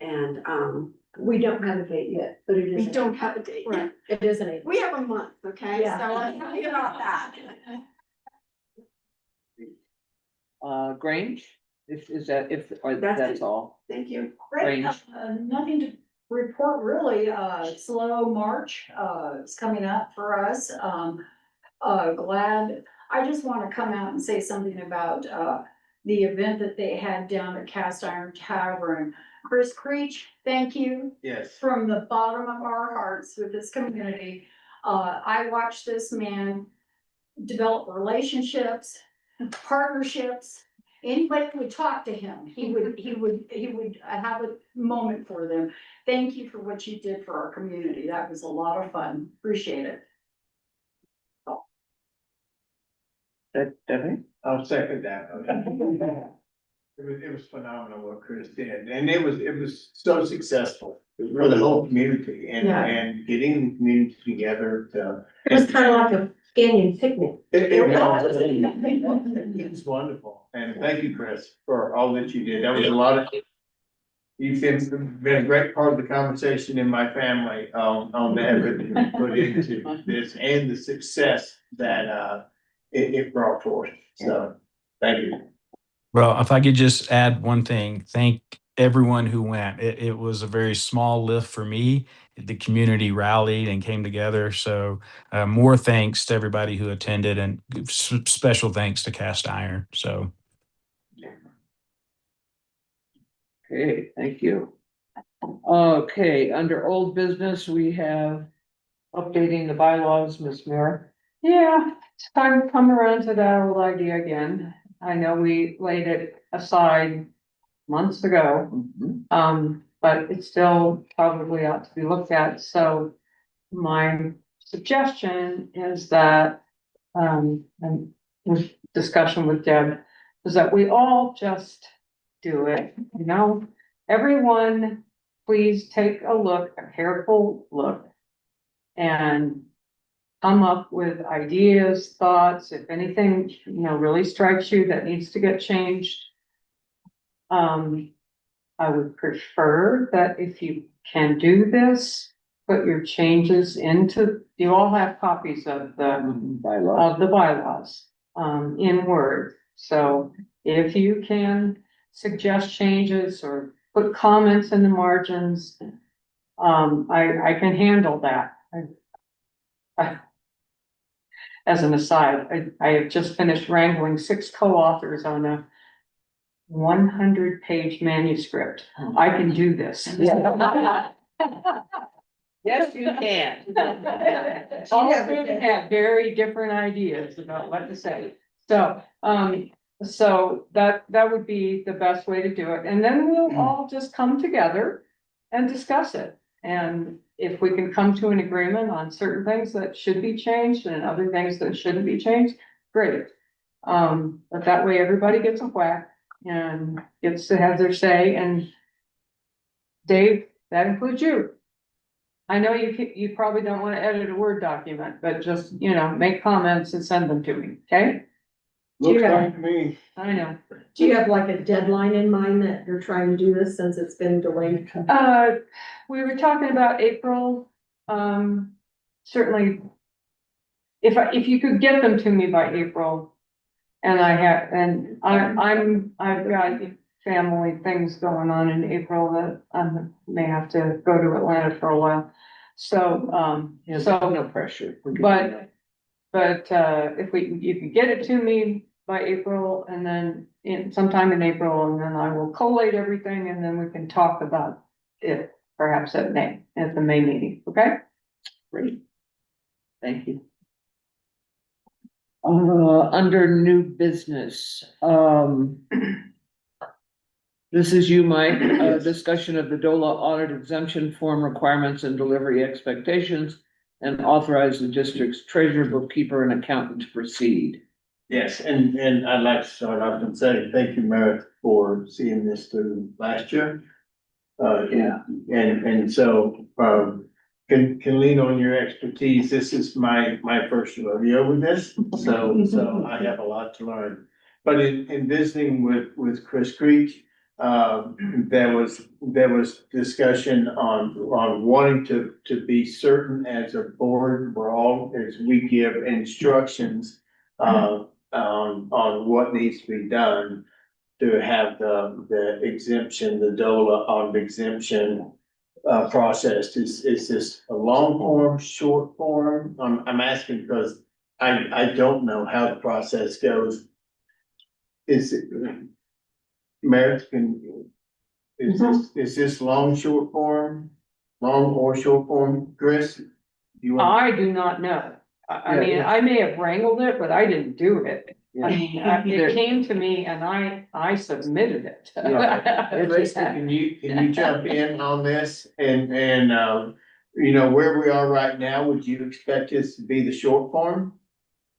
[SPEAKER 5] And
[SPEAKER 1] We don't have a date yet, but it is.
[SPEAKER 5] we don't have a date.
[SPEAKER 1] Right, it is an April.
[SPEAKER 5] We have a month, okay?
[SPEAKER 1] Yeah.
[SPEAKER 5] So I'm happy about that.
[SPEAKER 4] Grange, is that, or
[SPEAKER 5] That's
[SPEAKER 4] that's
[SPEAKER 5] it.
[SPEAKER 4] all?
[SPEAKER 5] Thank you.
[SPEAKER 1] Great,
[SPEAKER 4] Range.
[SPEAKER 9] Nothing to report really, slow March, is coming up for us, glad, I just wanna come out and say something about, the event that they had down at Cast Iron Tavern. Chris Creech, thank you
[SPEAKER 2] Yes.
[SPEAKER 9] from the bottom of our hearts with this community. I watched this man develop relationships, partnerships. Anybody would talk to him, he would have a moment for them. Thank you for what you did for our community. That was a lot of fun. Appreciate it.
[SPEAKER 4] Debbie?
[SPEAKER 2] I'll second that. It was phenomenal what Chris did, and it was so successful for the whole community
[SPEAKER 1] Yeah.
[SPEAKER 2] and getting the community together to.
[SPEAKER 1] It was kind of like a canyon picnic.
[SPEAKER 2] It's wonderful, and thank you, Chris, for all that you did. That was a lot of. You've been a great part of the conversation in my family, on the effort that you put into this and the success that, it brought forth. So, thank you.
[SPEAKER 7] Well, if I could just add one thing, thank everyone who went. It was a very small lift for me. The community rallied and came together. So more thanks to everybody who attended and special thanks to Cast Iron. So.
[SPEAKER 4] Okay, thank you. Okay, under old business, we have updating the bylaws, Ms. Mara.
[SPEAKER 8] Yeah, it's time to come around to that old idea again. I know we laid it aside months ago, but it still probably ought to be looked at. So my suggestion is that, and with discussion with Deb, is that we all just do it, everyone, please take a look, a careful look. And come up with ideas, thoughts, if anything, really strikes you that needs to get changed. I would prefer that if you can do this, put your changes into, you all have copies of the bylaws, in Word. So if you can suggest changes or put comments in the margins, I can handle that. As an aside, I have just finished wrangling 6 co-authors on a 100-page manuscript. I can do this. Yes, you can. All of them have very different ideas about what to say. So, so that would be the best way to do it. And then we'll all just come together and discuss it. And if we can come to an agreement on certain things that should be changed and other things that shouldn't be changed, great. But that way everybody gets a whack and gets to have their say. And Dave, that includes you. I know you probably don't want to edit a Word document, but just, make comments and send them to me, okay?
[SPEAKER 2] Looks
[SPEAKER 1] Yeah.
[SPEAKER 2] like to me.
[SPEAKER 8] I know.
[SPEAKER 1] Do you have like a deadline in mind that you're trying to do this since it's been delayed?
[SPEAKER 8] We were talking about April, certainly. If you could get them to me by April. And I've got family things going on in April that I may have to go to Atlanta for a while. So,
[SPEAKER 4] No pressure.
[SPEAKER 8] but if you can get it to me by April and then sometime in April, and then I will collate everything and then we can talk about it perhaps at the May meeting, okay?
[SPEAKER 4] Great. Thank you. Under new business, this is you, Mike, discussion of the DOLA audit exemption form requirements and delivery expectations, and authorize the district's treasurer, bookkeeper, and accountant to proceed.
[SPEAKER 2] Yes, and I'd like to start off and say thank you, Meredith, for seeing this through last year. And so, can lean on your expertise. This is my first rodeo with this, so I have a lot to learn. But in visiting with Chris Creech, there was discussion on wanting to be certain as a board, as we give instructions on what needs to be done to have the exemption, the DOLA on exemption process. Is this a long form, short form? I'm asking because I don't know how the process goes. Is it, Meredith, is this long, short form, long or short form? Chris? You want?
[SPEAKER 8] I do not know. I mean, I may have wrangled it, but I didn't do it. I mean, it came to me and I submitted it.
[SPEAKER 2] Chris, can you jump in on this and where we are right now, would you expect this to be the short form?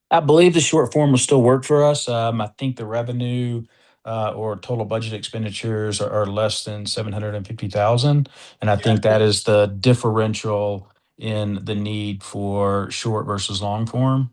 [SPEAKER 7] I believe the short form will still work for us. I think the revenue or total budget expenditures are less than 750,000. And I think that is the differential in the need for short versus long form.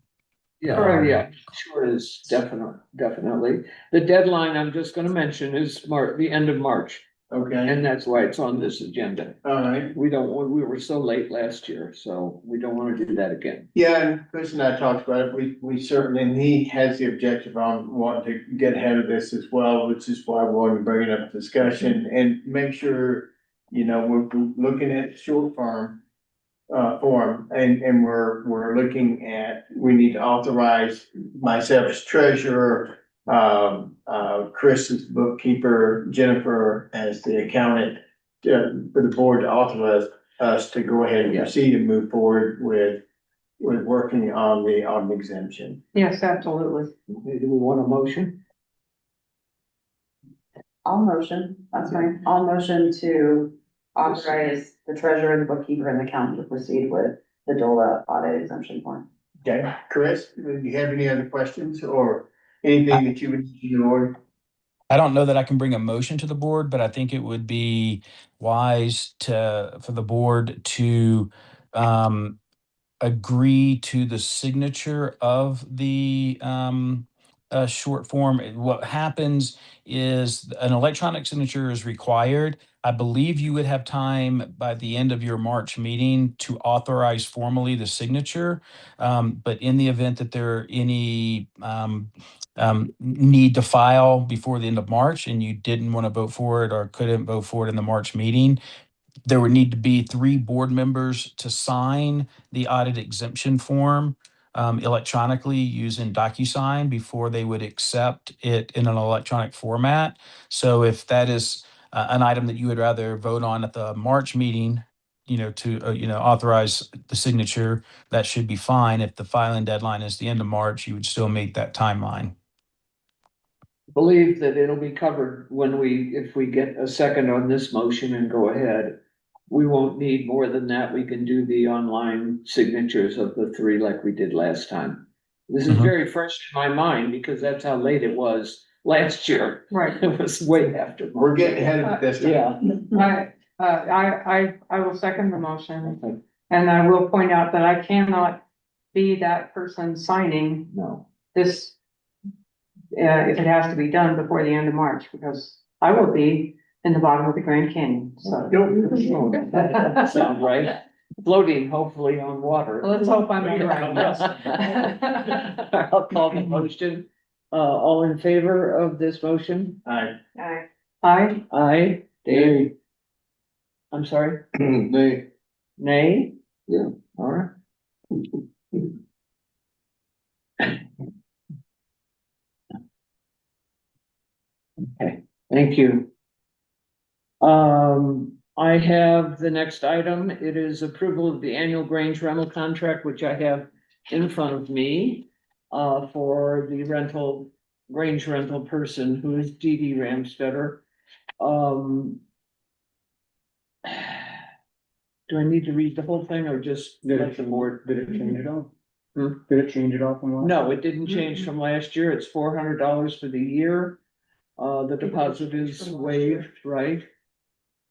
[SPEAKER 4] Yeah, sure is definitely. The deadline I'm just gonna mention is the end of March,
[SPEAKER 2] Okay,
[SPEAKER 4] and that's why it's on this agenda.
[SPEAKER 2] all right.
[SPEAKER 4] We were so late last year, so we don't wanna do that again.
[SPEAKER 2] Yeah, and Chris and I talked about it. We certainly, and he has the objective on wanting to get ahead of this as well, which is why I wanted to bring it up for discussion and make sure, we're looking at short form and we're looking at, we need to authorize myself as treasurer, Chris as bookkeeper, Jennifer as the accountant, for the board to authorize us to go ahead and proceed and move forward with working on the exemption.
[SPEAKER 8] Yes, absolutely.
[SPEAKER 4] Okay, do we want a motion?
[SPEAKER 5] I'll motion, that's fine. I'll motion to authorize the treasurer, the bookkeeper, and the accountant to proceed with the DOLA audit exemption form.
[SPEAKER 2] Okay, Chris, do you have any other questions or anything that you would need in order?
[SPEAKER 7] I don't know that I can bring a motion to the board, but I think it would be wise for the board to agree to the signature of the short form. What happens is an electronic signature is required. I believe you would have time by the end of your March meeting to authorize formally the signature. But in the event that there are any need to file before the end of March and you didn't want to vote for it or couldn't vote for it in the March meeting, there would need to be 3 board members to sign the audit exemption form electronically using DocuSign before they would accept it in an electronic format. So if that is an item that you would rather vote on at the March meeting, to, authorize the signature, that should be fine. If the filing deadline is the end of March, you would still meet that timeline.
[SPEAKER 4] Believe that it'll be covered if we get a second on this motion and go ahead. We won't need more than that. We can do the online signatures of the 3 like we did last time. This is
[SPEAKER 7] Mhm.
[SPEAKER 4] very fresh in my mind because that's how late it was last year.
[SPEAKER 8] Right.
[SPEAKER 4] It was way after.
[SPEAKER 2] We're getting ahead of it this time.
[SPEAKER 4] Yeah.
[SPEAKER 8] I will second the motion, and I will point out that I cannot be that person signing
[SPEAKER 4] No.
[SPEAKER 8] this. If it has to be done before the end of March, because I will be in the bottom of the Grand Canyon, so.
[SPEAKER 4] Sound right? Floating hopefully on water.
[SPEAKER 8] Let's hope I'm on the right list.
[SPEAKER 4] I'll call the motion. All in favor of this motion?
[SPEAKER 2] Aye.
[SPEAKER 8] Aye.
[SPEAKER 4] Aye. Dave? I'm sorry?
[SPEAKER 2] Nay.
[SPEAKER 4] Nay? Yeah. All right. Okay, thank you. I have the next item. It is approval of the annual Grange rental contract, which I have in front of me. For the Grange rental person who is Dee Dee Ramstetter. Do I need to read the whole thing or just let the board?
[SPEAKER 3] Did it change at all?
[SPEAKER 4] Hmm?
[SPEAKER 3] Did it change at all from last?
[SPEAKER 4] No, it didn't change from last year. It's $400 for the year. The deposit is waived, right?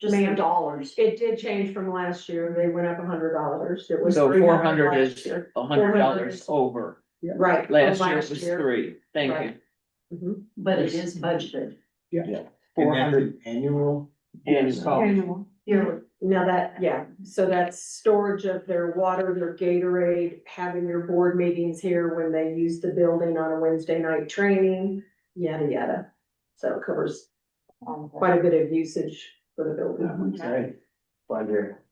[SPEAKER 1] Just
[SPEAKER 9] Ma'am.
[SPEAKER 1] the dollars. It did change from last year. They went up $100. It was
[SPEAKER 4] So 400
[SPEAKER 1] last
[SPEAKER 4] is
[SPEAKER 1] year.
[SPEAKER 4] $100 over.
[SPEAKER 1] Right.
[SPEAKER 4] Last
[SPEAKER 1] from
[SPEAKER 4] year it was 3. Thank you.
[SPEAKER 1] Right. Mhm.
[SPEAKER 9] But it is budgeted.
[SPEAKER 4] Yeah.
[SPEAKER 2] 400 annual.
[SPEAKER 8] Annual.
[SPEAKER 1] Here, now that, yeah, so that's storage of their water, their Gatorade, having your board meetings here when they use the building on a Wednesday night training, yada, yada. So it covers quite a bit of usage for the building.
[SPEAKER 4] Right.
[SPEAKER 2] Pleasure.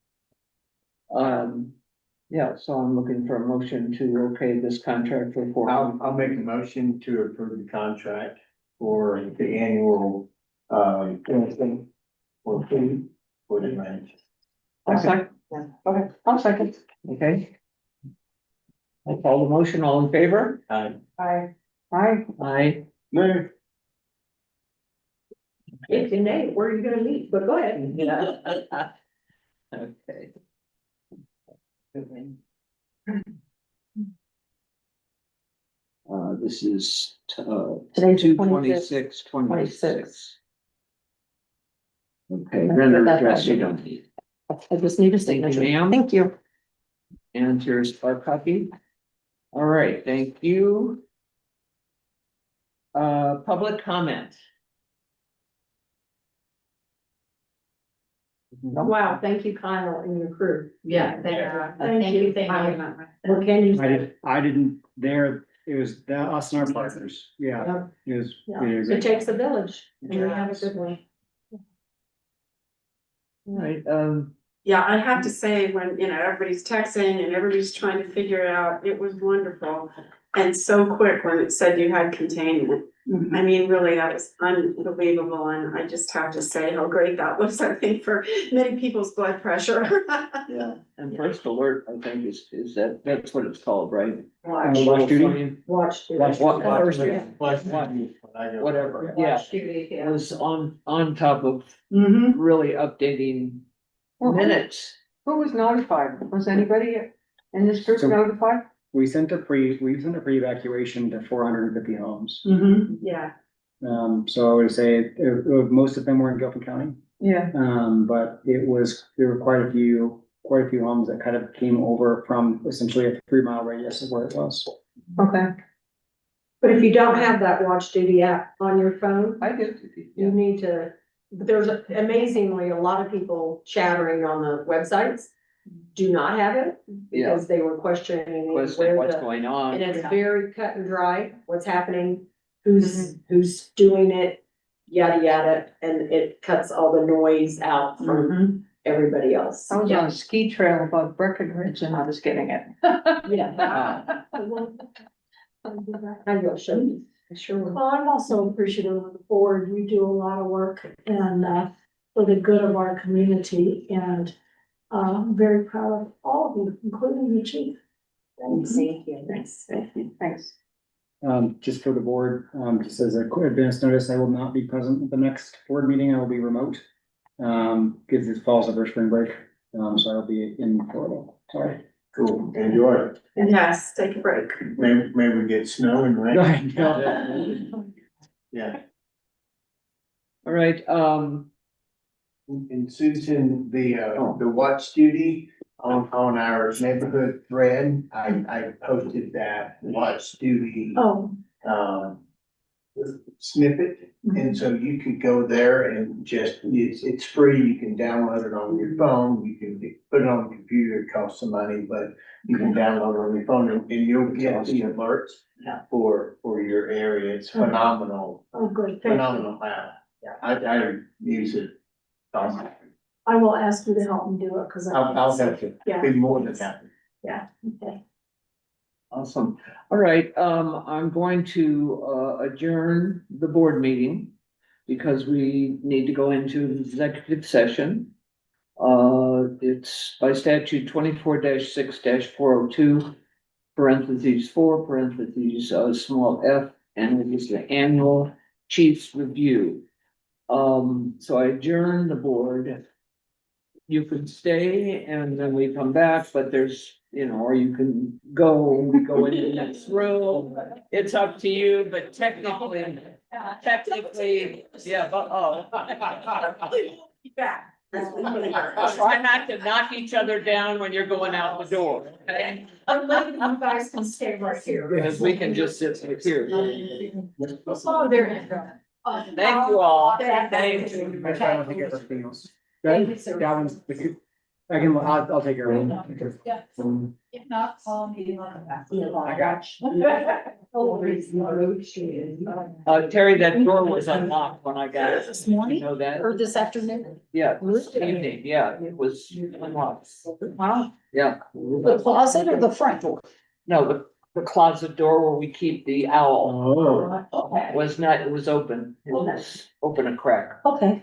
[SPEAKER 4] Yeah, so I'm looking for a motion to okay this contract for 400.
[SPEAKER 2] I'll make a motion to approve the contract for the annual, anything for food for the ranch.
[SPEAKER 8] I'll second. Okay, I'll second.
[SPEAKER 4] Okay. I'll call the motion. All in favor?
[SPEAKER 2] Aye.
[SPEAKER 8] Aye.
[SPEAKER 4] Aye.
[SPEAKER 2] No.
[SPEAKER 1] If you name, where are you gonna meet? But go ahead.
[SPEAKER 4] Yeah. Okay. This is,
[SPEAKER 8] Today's
[SPEAKER 4] 2/26/26.
[SPEAKER 8] 26.
[SPEAKER 4] Okay, render address you don't need.
[SPEAKER 8] I just need a
[SPEAKER 4] Thank you,
[SPEAKER 8] signature.
[SPEAKER 4] ma'am.
[SPEAKER 8] Thank you.
[SPEAKER 4] And here's our copy. All right, thank you. Public comment.
[SPEAKER 1] Wow, thank you, Kyle and your crew.
[SPEAKER 9] Yeah, thank you.
[SPEAKER 1] What can you say?
[SPEAKER 3] I didn't, it was us and our partners, yeah, it was.
[SPEAKER 1] Yeah.
[SPEAKER 3] we did a
[SPEAKER 1] It
[SPEAKER 3] great
[SPEAKER 1] takes a
[SPEAKER 3] job.
[SPEAKER 1] village, and we have a good one.
[SPEAKER 4] All right,
[SPEAKER 10] Yeah, I have to say, when, everybody's texting and everybody's trying to figure it out, it was wonderful. And so quick when it said you had containment. I mean, really, that was unbelievable, and I just have to say how great that was, I think, for many people's blood pressure.
[SPEAKER 4] yeah, and first alert, I think is that's what it's called, right?
[SPEAKER 1] Watch,
[SPEAKER 3] Watch duty?
[SPEAKER 1] watch.
[SPEAKER 4] Whatever, yeah, it was on top of
[SPEAKER 1] Mm-hmm.
[SPEAKER 4] really updating minutes.
[SPEAKER 8] Who was notified? Was anybody in this group
[SPEAKER 3] So-
[SPEAKER 8] notified?
[SPEAKER 3] We sent a pre-evacuation to 450 homes.
[SPEAKER 1] Mm-hmm, yeah.
[SPEAKER 3] So I would say most of them were in Gilpin County.
[SPEAKER 8] Yeah.
[SPEAKER 3] But there were quite a few homes that kind of came over from essentially a 3 mile radius of where it was.
[SPEAKER 8] Okay.
[SPEAKER 1] But if you don't have that Watch Duty app on your phone,
[SPEAKER 8] I do.
[SPEAKER 1] you need to, there's amazingly a lot of people chattering on the websites. Do not have it
[SPEAKER 4] Yeah.
[SPEAKER 1] because they were questioning
[SPEAKER 4] Question
[SPEAKER 1] where
[SPEAKER 4] what's
[SPEAKER 1] the,
[SPEAKER 4] going on.
[SPEAKER 1] and it's very cut and dry, what's happening, who's doing it, yada, yada, and it cuts all the noise out from everybody else.
[SPEAKER 8] I was on a ski trail above Breckenridge and I was getting it.
[SPEAKER 1] Yeah. I will show you, I sure will.
[SPEAKER 9] Well, I'm also appreciative of the board. You do a lot of work and, for the good of our community and, I'm very proud of all of you, including you, chief. Thanks.
[SPEAKER 1] Thank you. Thanks.
[SPEAKER 8] Thanks.
[SPEAKER 3] Just for the board, just as a quick advance notice, I will not be present at the next board meeting. I will be remote. Because it falls over spring break, so I'll be in Florida. Sorry.
[SPEAKER 2] Cool, enjoy it.
[SPEAKER 10] Yes, take a break.
[SPEAKER 2] Maybe we get snow and rain. Yeah.
[SPEAKER 4] All right,
[SPEAKER 2] And Susan, the Watch Duty on our neighborhood thread, I posted that Watch Duty,
[SPEAKER 9] Oh,
[SPEAKER 2] snippet. And so you could go there and just, it's free, you can download it on your phone, you can put it on the computer, it costs some money, but you can download it on your phone and you'll get the alerts for your area. It's phenomenal,
[SPEAKER 9] oh, good, thank you.
[SPEAKER 2] phenomenal app. I use it.
[SPEAKER 9] I will ask you to help me do it, cause
[SPEAKER 2] I'll have to
[SPEAKER 9] Yeah.
[SPEAKER 2] be more than happy.
[SPEAKER 9] Yeah, okay.
[SPEAKER 4] awesome. All right, I'm going to adjourn the board meeting because we need to go into executive session. It's by statute 24-6-402, parentheses 4, parentheses, small f, and it is the annual chief's review. So I adjourn the board. You could stay and then we come back, but there's, or you can go, we go into the next room. It's up to you, but technically, yeah, but, try not to knock each other down when you're going out the door, okay?
[SPEAKER 9] Unless you guys can stay right here.
[SPEAKER 4] Because we can just sit here.
[SPEAKER 9] Oh, there you go.
[SPEAKER 4] Thank you all.
[SPEAKER 9] Thank
[SPEAKER 4] you.
[SPEAKER 3] Next time I'll take care of everything else.
[SPEAKER 9] Thank you, sir.
[SPEAKER 3] That one's, I'll take care of it.
[SPEAKER 5] If not, call me.
[SPEAKER 3] I got
[SPEAKER 4] Terry, that door was unlocked when I got it.
[SPEAKER 9] This morning
[SPEAKER 4] You know that?
[SPEAKER 9] or this afternoon?
[SPEAKER 4] Yeah, this evening, yeah, it was unlocked.
[SPEAKER 9] Wow.
[SPEAKER 4] Yeah,
[SPEAKER 9] The closet or the front door?
[SPEAKER 4] no, the closet door where we keep the owl
[SPEAKER 3] Oh.
[SPEAKER 9] Okay.
[SPEAKER 4] was not, it was open. It was open a crack.
[SPEAKER 9] Okay.